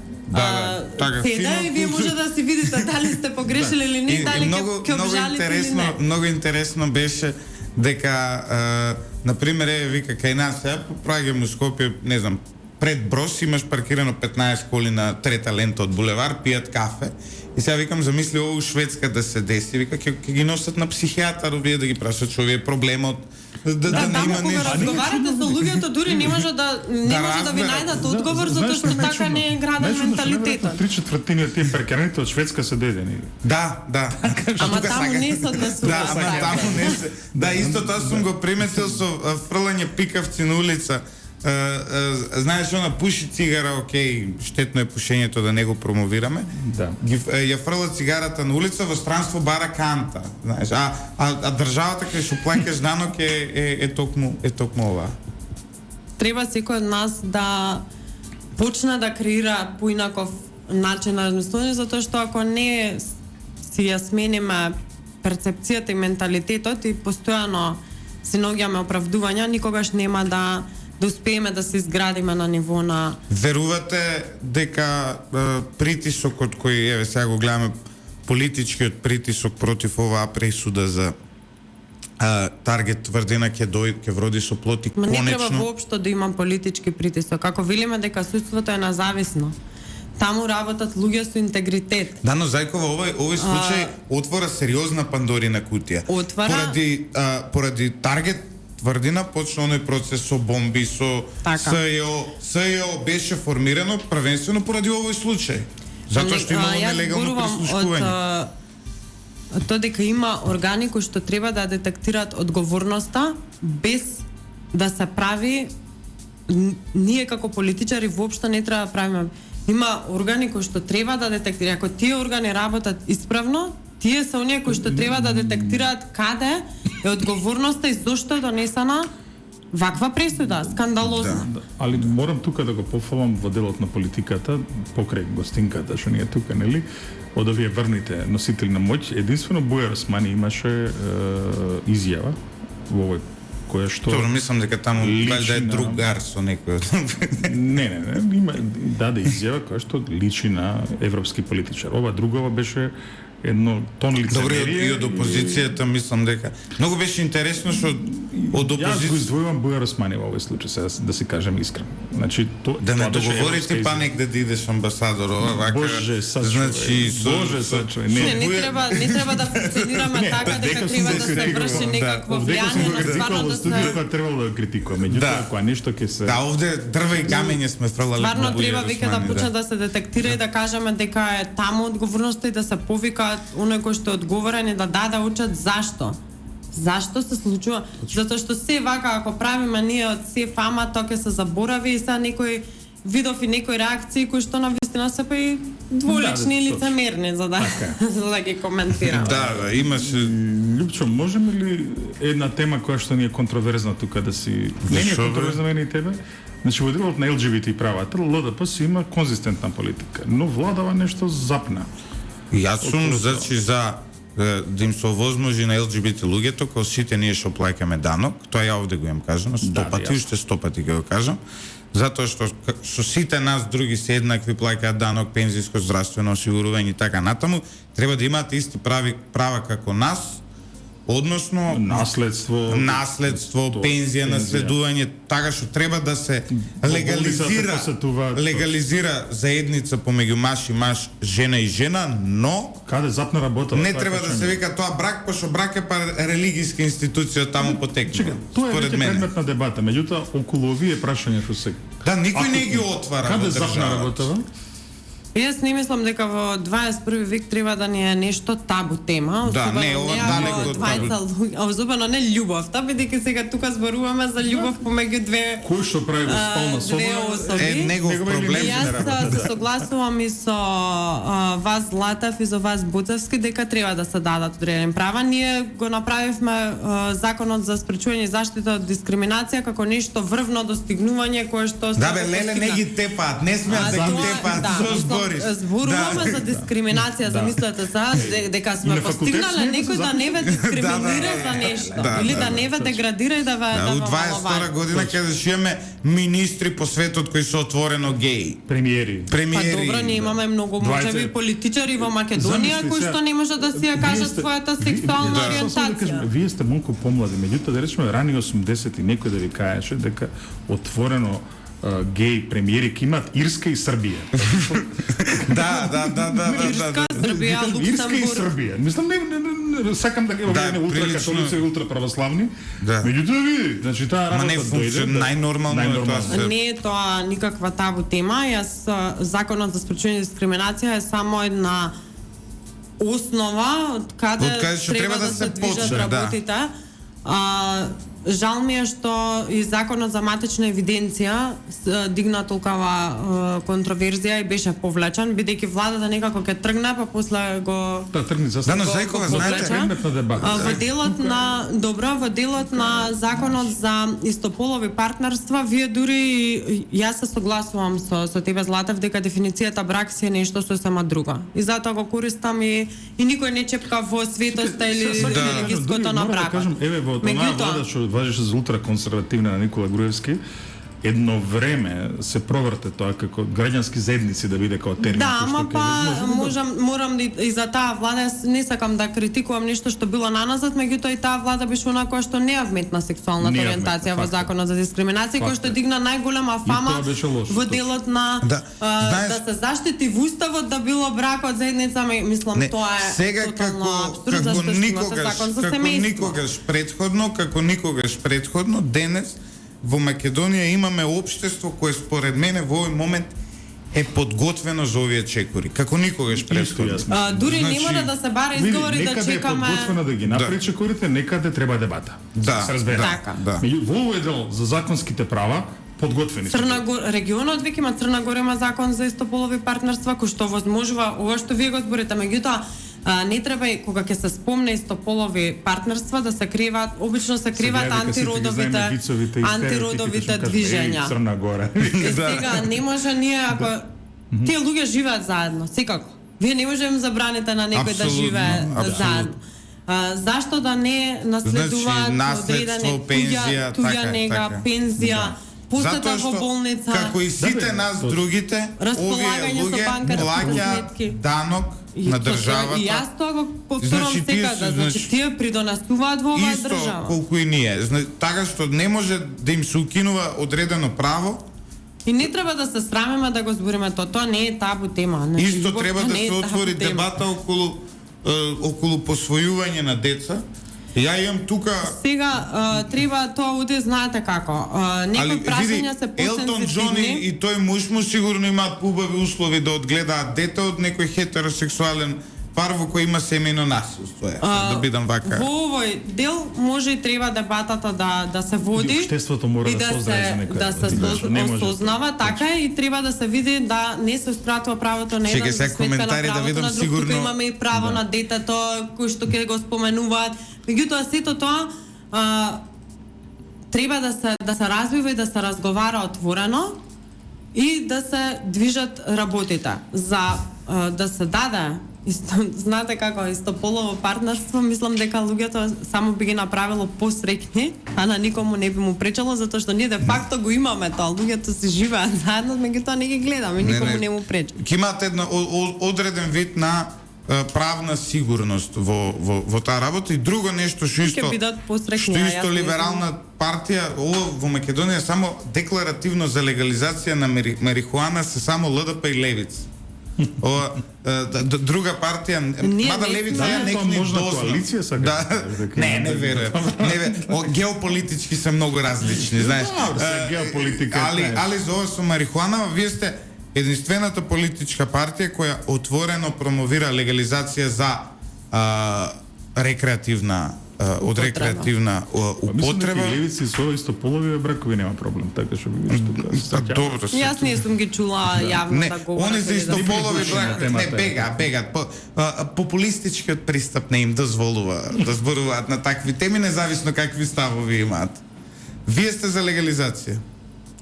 седа и вие може да си видите дали сте погрешили или не, дали ќе обжалите или не. Многу интересно беше дека например вика кај нас проаѓам у Скопје, не знам, пред Брос имаш паркирано 15 коли на трета лента од булевар, пијат кафе. И сега викам, замисли ово у Шведска да се деси, вика ќе ги носат на психијатар, вие да ги прашат што ви е проблемот. Таму кога разговарате со луѓето дури не може да ви најдат одговор затоа што така не е граден менталитетот. 3/4 од тие паркираните од Шведска се доедени. Да. Ама таму не се однесува. Таму не се. Да, исто тоа сум го приметил со фрлање пикавци на улица. Знаеш, она пуши цигара, окей, штетно е пушењето да не го промовираме. Да. Ја фрла цигарата на улица, во странство бара канта, знаеш. А државата кај што плаќаш данок е токму ова. Треба секој од нас да почне да креира поинаков начин на размислување, затоа што ако не си ја смениме перцепцијата и менталитетот и постојано си наоѓаме оправдувања, никогаш нема да успееме да се изградиме на ниво на... Верувате дека притисокот кој, еве сега го гледаме, политичкиот притисок против оваа пресуда за Таргет тврдина ќе вроди со плоти конечно? Не треба воопшто да има политички притисок. Како велиме дека судството е независно, таму работат луѓе со интегритет. Да, но Зајкова, овој случај отвора сериозна Пандорина кутија. Поради Таргет тврдина почна оној процес со бомби, со СЈО беше формирано првенствено поради овој случај. Затоа што имало нелегално прислушкување. Тоа дека има органи кои што треба да детектираат одговорноста без да се прави, ние како политичари воопшто не треба да правиме. Има органи кои што треба да детектираат. Ако тие органи работат исправно, тие се оние кои што треба да детектираат каде е одговорноста и зошто е донесена ваква пресуда, скандалозна. Да. Али морам тука да го пофалам во делот на политиката, покрај гостинката што ние тука, нели? Од овие врвните носители на моќ, единствено Бујар Османи имаше изјава во овој која што Добро, мислам дека таму личи валјда е на- другар со некој. не, има даде изјава која што личи на европски политичар. Ова другова беше едно тон Добро, лицемерие. и од опозицијата мислам дека многу беше интересно што од Јас го опозиција издвојувам Бујар Османи во овој случај, сега да си кажем искрено. Значи, да не тоа беше договорите европска па изјава. негде да идеш амбасадор, ова вака. Боже, сачувај. значи Боже, сачувај. Не треба да функционираме така дека треба да се врши некакво Овдека сум влијание, го но стварно критикувал да во студиото, се која требало да го критикувам. Меѓутоа, Да. кога нешто ќе се Да, овде дрва и камење сме фрлале. Стварно во треба Бујар веќе да Османи, почне да се детектира и да кажеме дека е таму одговорноста и да се повика оној кој што е одговорен и да даде отчет зашто. Зашто се случува? Затоа што се вака ако правиме ние од се фама, тоа ќе се заборави и сега некој видов и некои реакции кои што навистина се па и дволични и Да, точно. лицемерни за да Така за да ги коментираме. Да, имаше Лјупчо, можеме ли една тема која што ни е контроверзна тука да си... Не ни е Зашо, бе? контроверзна мене и тебе. Значи, во делот на ЛГБТ правата, ЛДП си има конзистентна политика, но владава нешто запна. Јас сум значи за да им се овозможи на ЛГБТ луѓето кога сите ние што плаќаме данок, тоа ја овде го имам кажано, 100 Да, пати, јасно. уште 100 пати ќе го кажам, затоа што со сите нас други се еднакви, плаќаат данок, пензиско, здравствено осигурување и така натаму, треба да имаат исти права како нас, односно наследство, пензија, наследување, така што треба да се легализира, посетуваат, легализира заедница помеѓу маж, жена и жена, но Каде запна работа? не треба да се вика тоа брак, пошто брак е па религиска институција таму потекнува. Чекай, тоа е според веќе мене. предмет на дебата, меѓутоа околу овие прашања што се Да, никој не Ако- ги отвара Каде во запна државата. работава? Јас не мислам дека во 21 век треба да ни е нешто табу тема, Да, особено не, ова не далеко ако од двајца табу. луѓе, особено не љубовта, бидејќи сега тука зборуваме за љубов помеѓу две Кој што прави во спална соба? две особи. Е, негов Негова проблем. или Јас се согласувам и со вас Златев и со вас Буцевски дека треба да се дадат одредени права. Ние го направивме законот за спречување и заштита од дискриминација како нешто врвно достигнување кое што Да бе, леле, не ги тепаат, не смеат да ги тепаат со збориш. Зборуваме за дискриминација, замислете сега дека И сме на факултет постигнале сме некој за- да не ве дискриминира Да, за нешто да, или да, да не ве деградира и да ве Да, да у ве 22 година ќе имаме министри по светот кои се отворено геи. Премиери. Па Премиери. добро, ние имаме многу можеби 20. политичари во Македонија Замисли кои сега, што не можат да си ја вие кажат сте- својата сексуална Сам да кажем, ориентација. вие сте малку помлади, меѓутоа да речеме рани 80 и некој да ви кажеше дека отворено геј премиери ќе имаат Ирска и Србија. Да. Ирска, Србија, Ирска и Луксембург. Србија. Мислам не сакам да ги Да, не прилично. ултракатолици и ултраправославни. Да. Меѓутоа види, значи таа Ма не работа функција, дојде. најнормално е тоа се. Не е тоа никаква табу тема. Јас законот за спречување дискриминација е само една основа од каде што треба да се движат почне, да. работите. Жал ми е што и законот за матична евиденција дигна толкава контроверзија и беше повлечен, бидејќи владата некако ќе тргне, па после го Да, тргни за Да, но Зајкова, знаете, предмет на дебата. Во делот на во делот на законот за истополови партнерства, вие дури јас се согласувам со тебе Златев дека дефиницијата брак си е нешто сосема друго. И затоа го користам и никој не чепка во светоста или религиското на Да бракот. кажам, еве во тоа влада што важеше за ултраконсервативна на Никола Груевски, едно време се проврте тоа како граѓански заедници да биде како термин. Да, кој што ама ќе па излезе. морам и за таа влада јас не сакам да критикувам нешто што било наназад, меѓутоа и таа влада беше она која што не ја вметна сексуалната Не ја ориентација вметна, во факт е. законот за дискриминација, кој што дигна најголема фама тоа беше лошо, во точно. делот на Да, знаеш- да се заштити во уставот да било бракот заедница, мислам Не, тоа е сега тотално абсурд, како зашто што имате никогаш, закон за како семејство. никогаш предходно, денес во Македонија имаме општество кое според мене во овој момент е подготвено за овие чекори, како никогаш предходно. јас Дури не Значи, мора да се бара Види, изговори да некаде е чекаме. подготвена да ги направи чекорите, некаде треба дебата. Да, се разбере. Така. Да. Во овој дел за законските права подготвени се. Црна Гора, регионот веќе има Црна Гора има закон за истополови партнерства кој што возможува ова што вие го зборите, меѓутоа не треба и кога ќе се спомне истополови партнерства да се криваат, обично се криваат антиродовите движења. Црна Гора. И сега не може ние ако тие луѓе живеат заедно, секако. Вие не може да им забраните на некој да Апсолутно, живее апсолутно. заедно. Зашто да не наследуваат наследство, пензија, туѓа нега, пензија, посета во болница, како и сите нас другите, овие располагање со луѓе банкарски плаќаат сметки. данок на државата. И јас тоа го повторам Значи, тие секада, се, значи тие придонесуваат во оваа Исто држава. колку и ние. Така што не може да им се укинува одредено право. И не треба да се срамиме да го збориме тоа. Тоа не е табу тема. Значи, Исто љубовта треба да не е се табу отвори тема. дебата околу посвојување на деца. Ја имам тука Сега треба тоа уде знаете како. Некои прашања се Елтон Џон посензитивни. и тој муж му сигурно имаат убави услови да одгледаат дете од некој хетеросексуален пар во кој има семејно насилство. Да бидам вака. Во овој дел може и треба дебатата да се води. И општеството мора и да сознае за некоја да се работа. Не може. осознава, така е, и треба да се види да не се ускратува правото на Чекај, еден сега за сметка на коментари да правото видам, на друг. сигурно- Тука имаме и право на детето, кој што ќе го споменуваат. Меѓутоа сето тоа треба да се развива и да се разговара отворено и да се движат работите за да се даде знаете како истополово партнерство, мислам дека луѓето само би ги направило посреќни, а на никому не би му пречело, затоа што ние де факто го имаме тоа, луѓето си живеат заедно, меѓутоа не ги гледаме, никому не му пречи. Ќе имаат една одреден вид на правна сигурност во таа работа и друго нешто што Ќе бидат посреќни, што а исто јас не либерална партија во Македонија само декларативно за легализација на марихуана се само ЛДП и Левица. Ова друга партија, Ние мада не Левица сме- ја Тоа некни можна дознам. коалиција сака Да, да кажеш, дека не, има не да- верувам. Не верувам. Геополитички се многу различни, знаеш. Добро, се геополитика, знаеш. Али за ова со марихуана, вие сте единствената политичка партија која отворено промовира легализација за рекреативна од рекреативна Па мислам дека употреба. и левици со истополови бракови нема проблем, така што видиш тука. Добро се. Јас не сум ги чула јавно Не, да говорат. они за или да- истополови Не брак, би не темата. бегат. Популистичкиот пристап не им дозволува да зборуваат на такви теми, независно какви ставови имаат. Вие сте за легализација.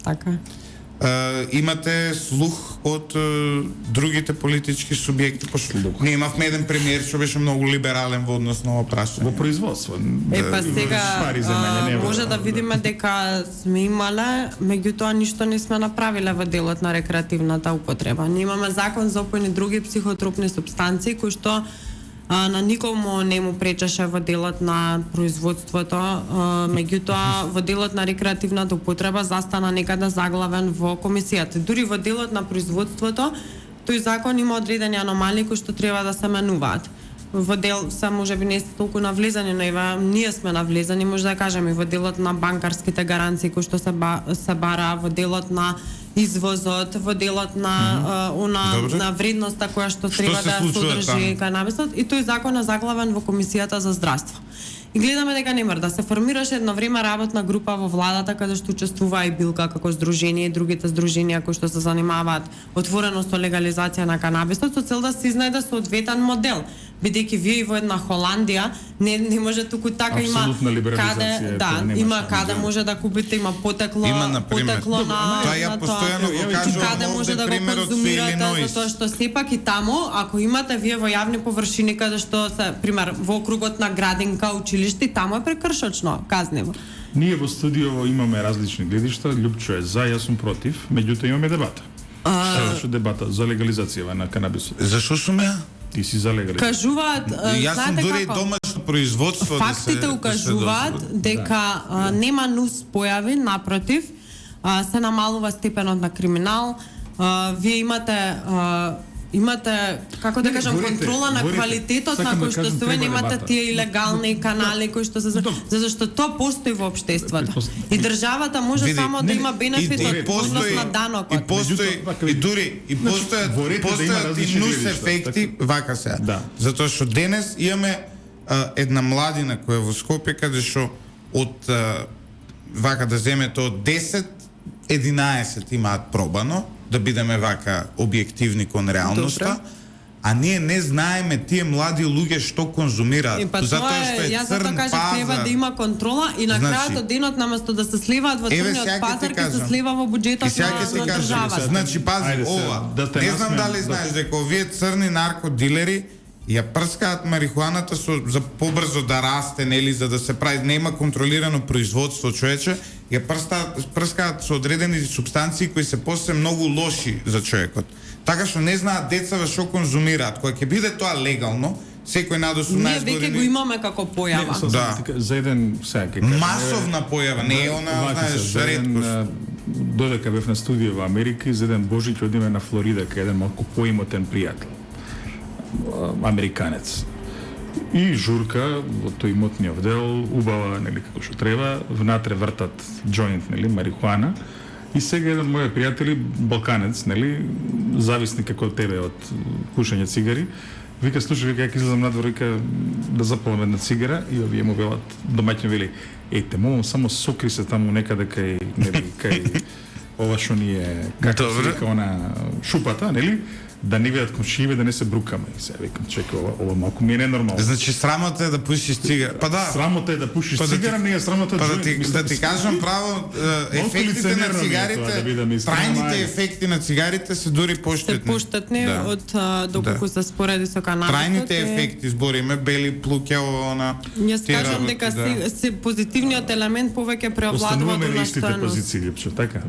Така. Имате слух од другите политички субјекти, пошто ние имавме еден премиер што беше многу либерален во однос на ова прашање. Во производство. Па сега Пари за мене не може да видиме дека сме имале, меѓутоа ништо не сме направиле во делот на рекреативната употреба. Ние имаме закон за опојни други психотропни супстанции кои што на никому не му пречеше во делот на производството, меѓутоа во делот на рекреативната употреба застана некаде заглавен во комисијата. Дури во делот на производството, тој закон има одредени аномалии кои што треба да се менуваат. Во дел се можеби не сте толку навлезани, но ева ние сме навлезани, може да кажеме, во делот на банкарските гаранции кои што се бара, во делот на извозот, во делот на Добре. на вредноста која што Што треба се да случува содржи таму? канабисот, и тој закон е заглавен во комисијата за здравство. И гледаме дека не мрда. Се формираше едно време работна група во владата каде што учествува и Билка како здружение и другите здруженија кои што се занимаваат отворено со легализација на канабисот со цел да се изнајде соодветен модел. Бидејќи вие и во една Холандија не може туку така Апсолутна има либерализација, каде тоа нема има шанс, каде да. може да купите, има потекло, Има, например. потекло на Тоа ја на постојано го Ја, кажувам каде може овде да го примерот со конзумирате, Илиноис. затоа што сепак и таму, ако имате вие во јавни површини каде што се, пример, во округот на градинка, училиште, таму е прекршочно, казнево. Ние во студио имаме различни гледишта, Лјупчо е за, јас сум против, меѓутоа имаме дебата. Што дебата за легализација на канабисот. Зашо сум ја? Ти си за легализација. Кажуваат, Јас сум знаете дури како? домашно производство Фактите да се укажуваат дозволи. дека нема нус појави, напротив, се намалува степенот на криминал. Вие имате како да Не, кажам, говорите, контрола на говорите. квалитетот Сакам на да кој што кажам, се треба немате дебата. тие илегални канали кои што се затоа што тоа постои во општеството. И државата може Види, само да има бенефит од однос на данокот. И постои Меѓутоа, и дури и говорите да има постојат и различни нус гледишта, ефекти вака се. Да. Затоа што денес имаме една младина која е во Скопје каде што од вака да земете од 10 11 имаат пробано, да бидеме вака објективни кон реалноста. Добре. А ние не знаеме тие млади луѓе што конзумираат. И па затоа тоа што е, е јас затоа црн кажав, треба пазар. да има контрола и на Значи, крајот од денот наместо да се сливаат во Еве, црниот сега ќе ти пазар, ќе се кажам. слива во И буџетот сега ќе на ти кажам, државата. значи пази Ајде сега, ова. да те Не знам насмеам, дали да. знаеш дека овие црни наркодилери ја прскаат марихуаната за побрзо да расте, нели, за да се прави, нема контролирано производство, човече, ја прскаат со одредени супстанции кои се после многу лоши за човекот. Така што не знаат децава што конзумираат. Кога ќе биде тоа легално, секој над 18 Ние години... веќе го имаме како појава. Да. За еден сега ќе кажам, Масовна појава, не е она, знаеш, реткост. Додека бев на студија во Америка, и за еден Божич одиме на Флорида, кај еден малку поимотен пријател, американец. И журка во тој имотниот дел, убава, нели, како што треба, внатре вртат джоинт, нели, марихуана. И сега еден мој пријатели, балканец, нели, зависник како тебе од пушење цигари, вика, слушај, вика, ја излезам надвор, вика, да запалам една цигара, и овие му велат, домаќин вели, ејте, момо, само сокри се таму некаде кај, нели, кај ова што ни е, како се вика, она шупата, нели, да не видат комшијеве, да не се брукаме. И сега викам, чекай, ова малку ми е ненормално. Значи срамота е да пушиш цигара. Па да. Срамота е да пушиш цигара, не е срамота да ти кажам право, ефектите на цигарите, трајните ефекти на цигарите се дури поштетни. Се поштетни од доколку се спореди со канабисот. Трајните ефекти, збориме, бели плуќа, она... Јас кажам дека се позитивниот елемент повеќе преовладува од на истите стоеност. позиции, Липчо, така?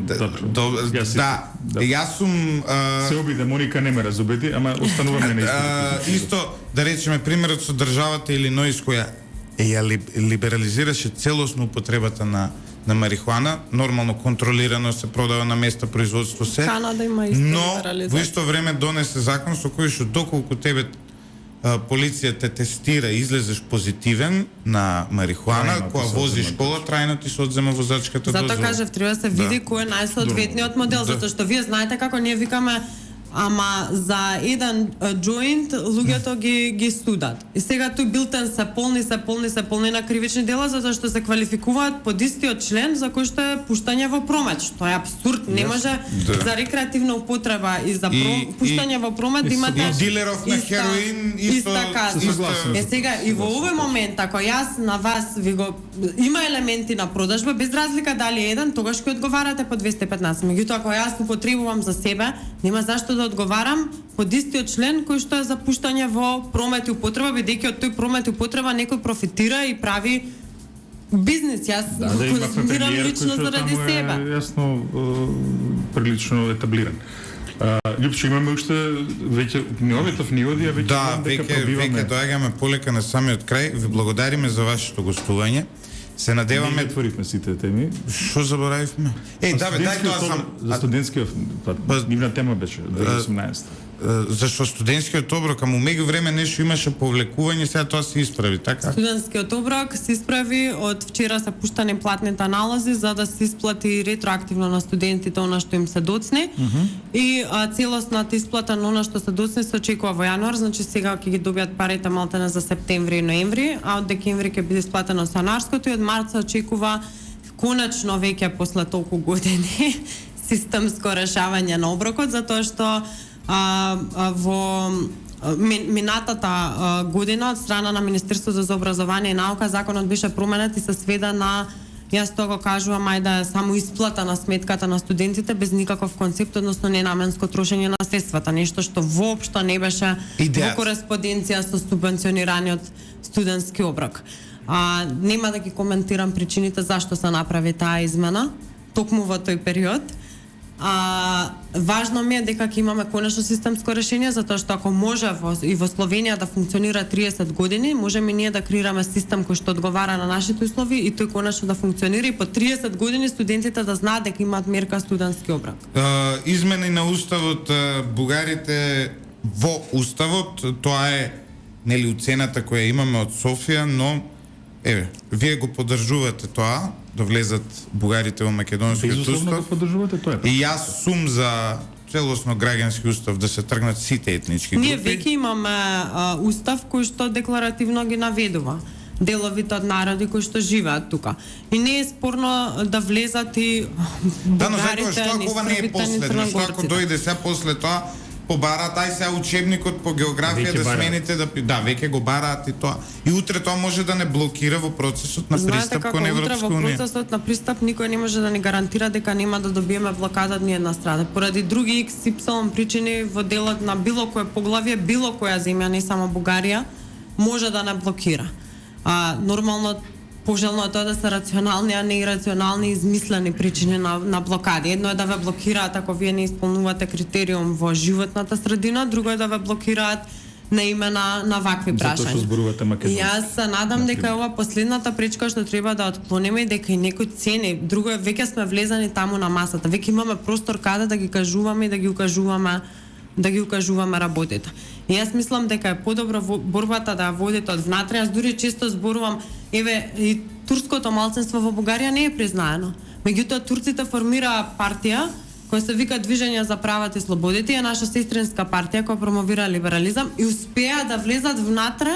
Да, јас сум... Се обиде, Моника не ме разубеди, ама остануваме на истите. Исто, да речеме, примерот со државата Илиноис, која ја либерализираше целосно употребата на марихуана, нормално контролирано се продава на места производство се, Канада има исто но либерализација. во исто време донесе закон со кој што доколку тебе полицијата тестира и излезеш позитивен на марихуана, кога возиш кола, трајно ти се одзема возачката дозвола. Затоа кажав, треба да се види кој е најсоодветниот модел, затоа што вие знаете како ние викаме, ама за еден джоинт луѓето ги студат. И сега тој билтен се полни на кривични дела затоа што се квалификуваат под истиот член за кој што е пуштање во промет, што е апсурд. Не може за рекреативна употреба и за пуштање во промет да имате и дилеров на хероин иста казна. Е сега и во овој момент ако јас на вас ви го има елементи на продажба без разлика дали е еден, тогаш ќе одговарате по 215. Меѓутоа ако јас употребувам за себе, нема зашто да одговарам под истиот член кој што е за пуштање во промет и употреба, бидејќи од тој промет и употреба некој профитира и прави бизнис. Јас го консумирам лично заради себе. Јасно, прилично етаблиран. Лјупче, имаме уште веќе новитов ниводи, а веќе веќе доаѓаме полека на самиот крај. Ви благодариме за вашето гостување. Се надеваме... Не отворивме сите теми. Што заборавивме? Дај тоа сам... За студентскиот, нивна тема беше, 2018. Зашто студентскиот оброк, ама меѓу време нешто имаше повлекување, сега тоа се исправи, така? Студентскиот оброк се исправи, од вчера се пуштани платните налози за да се исплати ретроактивно на студентите она што им се доцни и целосната исплата на она што се доцни се очекува во јануар, значи сега ќе ги добијат парите малтене за септември и ноември, а од декември ќе биде исплатено со јануарското и од март се очекува конечно веќе после толку години системско решавање на оброкот, затоа што во минатата година од страна на Министерството за образование и наука законот беше променет и се сведа на, јас тоа го кажувам, ајде само исплата на сметката на студентите без никаков концепт, односно ненаменско трошење на средствата, нешто што воопшто не беше во кореспонденција со субвенционираниот студентски оброк. Нема да ги коментирам причините зашто се направи таа измена токму во тој период. Важно ми е дека ќе имаме конечно системско решение, затоа што ако може и во Словенија да функционира 30 години, можеме ние да креираме систем кој што одговара на нашите услови и тој конечно да функционира и по 30 години студентите да знаат дека имаат мерка студентски оброк. Измени на уставот, бугарите во уставот, тоа е нели уцената која имаме од Софија, но вие го поддржувате тоа, да влезат бугарите во македонскиот устав. Безусловно го поддржувате тоа. И јас сум за целосно граѓански устав да се тргнат сите етнички групи. Ние веќе имаме устав кој што декларативно ги наведува деловите од народи кои што живеат тука. И не е спорно да влезат и бугарите, но што ако ова не е последно, што ако дојде сега после тоа, побараат, ај сега учебникот по географија Веќе да бараат. смените да веќе го бараат и тоа. И утре тоа може да не блокира во процесот на Знаете пристап како кон утре Европска во унија. процесот на пристап никој не може да ни гарантира дека нема да добиеме блокада од ни една страна. Поради други XY причини во делот на било кое поглавје, било која земја, не само Бугарија, може да не блокира. Нормално пожелно е тоа да се рационални, а не ирационални измислени причини на блокади. Едно е да ве блокираат ако вие не исполнувате критериум во животната средина, друго е да ве блокираат на име на вакви Затоа што прашања. зборувате И македонски. јас се надам дека е ова последната пречка што треба да отклониме и дека и некој цени. Друго е, веќе сме влезани таму на масата. Веќе имаме простор каде да ги кажуваме и да ги укажуваме работите. И јас мислам дека е подобро борбата да ја водите од внатре. Јас дури често зборувам, еве, и турското малцинство во Бугарија не е признаено. Меѓутоа турците формираа партија која се вика Движење за правата и слободите, е наша сестринска партија која промовира либерализам и успеа да влезат внатре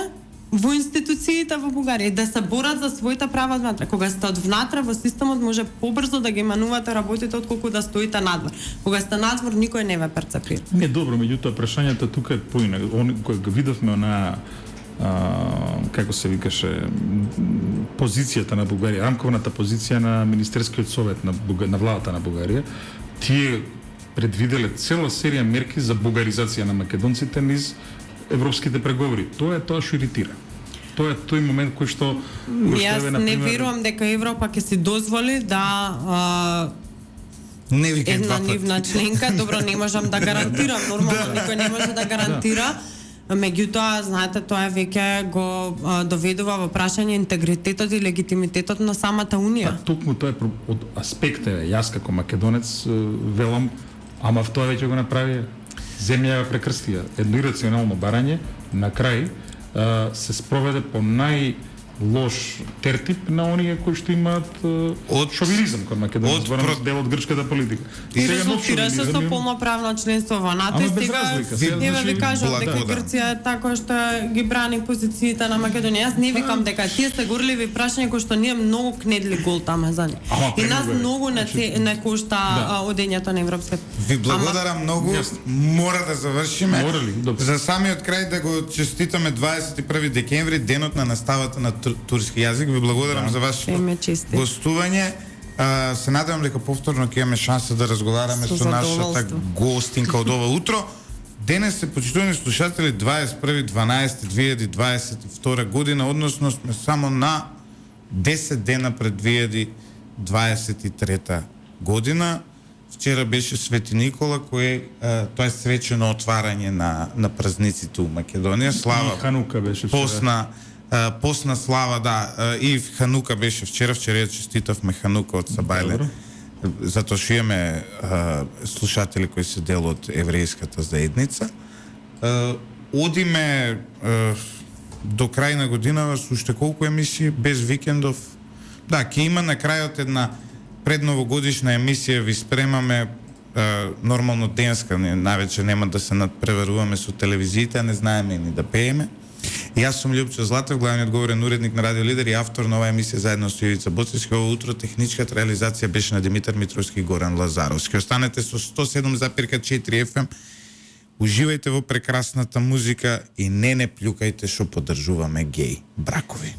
во институциите во Бугарија и да се борат за своите права внатре. Кога сте од внатре во системот може побрзо да ги менувате работите отколку да стоите надвор. Кога сте надвор никој не ве перцепира. Не, добро, меѓутоа прашањето тука е поинак. Кој го видовме на како се викаше позицијата на Бугарија, рамковната позиција на Министерскиот совет на владата на Бугарија, тие предвиделе цела серија мерки за бугаризација на македонците низ европските преговори. Тоа што иритира. Тоа е тој момент кој што Јас не верувам дека Европа ќе си дозволи да Не викај една два пати. нивна членка, добро не можам да гарантирам, нормално никој не може да гарантира. Меѓутоа, знаете, тоа веќе го доведува во прашање интегритетот и легитимитетот на самата Унија. Токму тоа е од аспекта, јас како македонец велам, ама в тоа веќе го направи земја ја прекрстија. Едно ирационално барање на крај се спроведе по најлош тертип на оние кои што имаат шовинизам кон Македонија, дел од грчката политика. И Сега нов резултираше шовинизам со има. полноправно членство во НАТО Ама и без сега разлика, сега, еве ви значи, кажувам дека благодарам. Грција е таква што ги брани позициите на Македонија. Јас не викам дека тие се горливи прашања кои што ние многу кнедли гол таму за нив. Ама, И нас премногу е. многу Значи, не кошта одењето на европската. Ви благодарам многу. Јасно. Мора да завршиме. Мора ли? Добро. За самиот крај да го честитаме 21 декември, денот на наставата на турски јазик. Ви благодарам за вашето Ме чести. гостување. Се надевам дека повторно ќе имаме шанса да разговараме Со со нашата задоволство. гостинка од ова утро. Денес се, почитувани слушатели, 21.12.2022 година, односно сме само на 10 дена пред 2023 година. Вчера беше Свети Никола, тоа е свечено отварање на празниците у Македонија. Слава И Ханука беше вчера. Посна слава, да, и Ханука беше вчера ја честитавме Ханука од Сабајле. Добро. Затоа што имаме слушатели кои се дел од еврејската заедница. Одиме до крај на година со уште колку емисии без викендов. Да, ќе има на крајот една предновогодишна емисија, ви спремаме нормално денска, навечер нема да се надпреваруваме со телевизиите, а не знаеме ни да пееме. И јас сум Љупчо Златев, главниот говорен уредник на Радио Лидер и автор на оваа емисија заедно со Ивица Боцевски. Ова утро техничката реализација беше на Димитар Митровски и Горан Лазаровски. Останете со 107,4 FM. Уживајте во прекрасната музика и не плюкајте што поддржуваме геј бракови.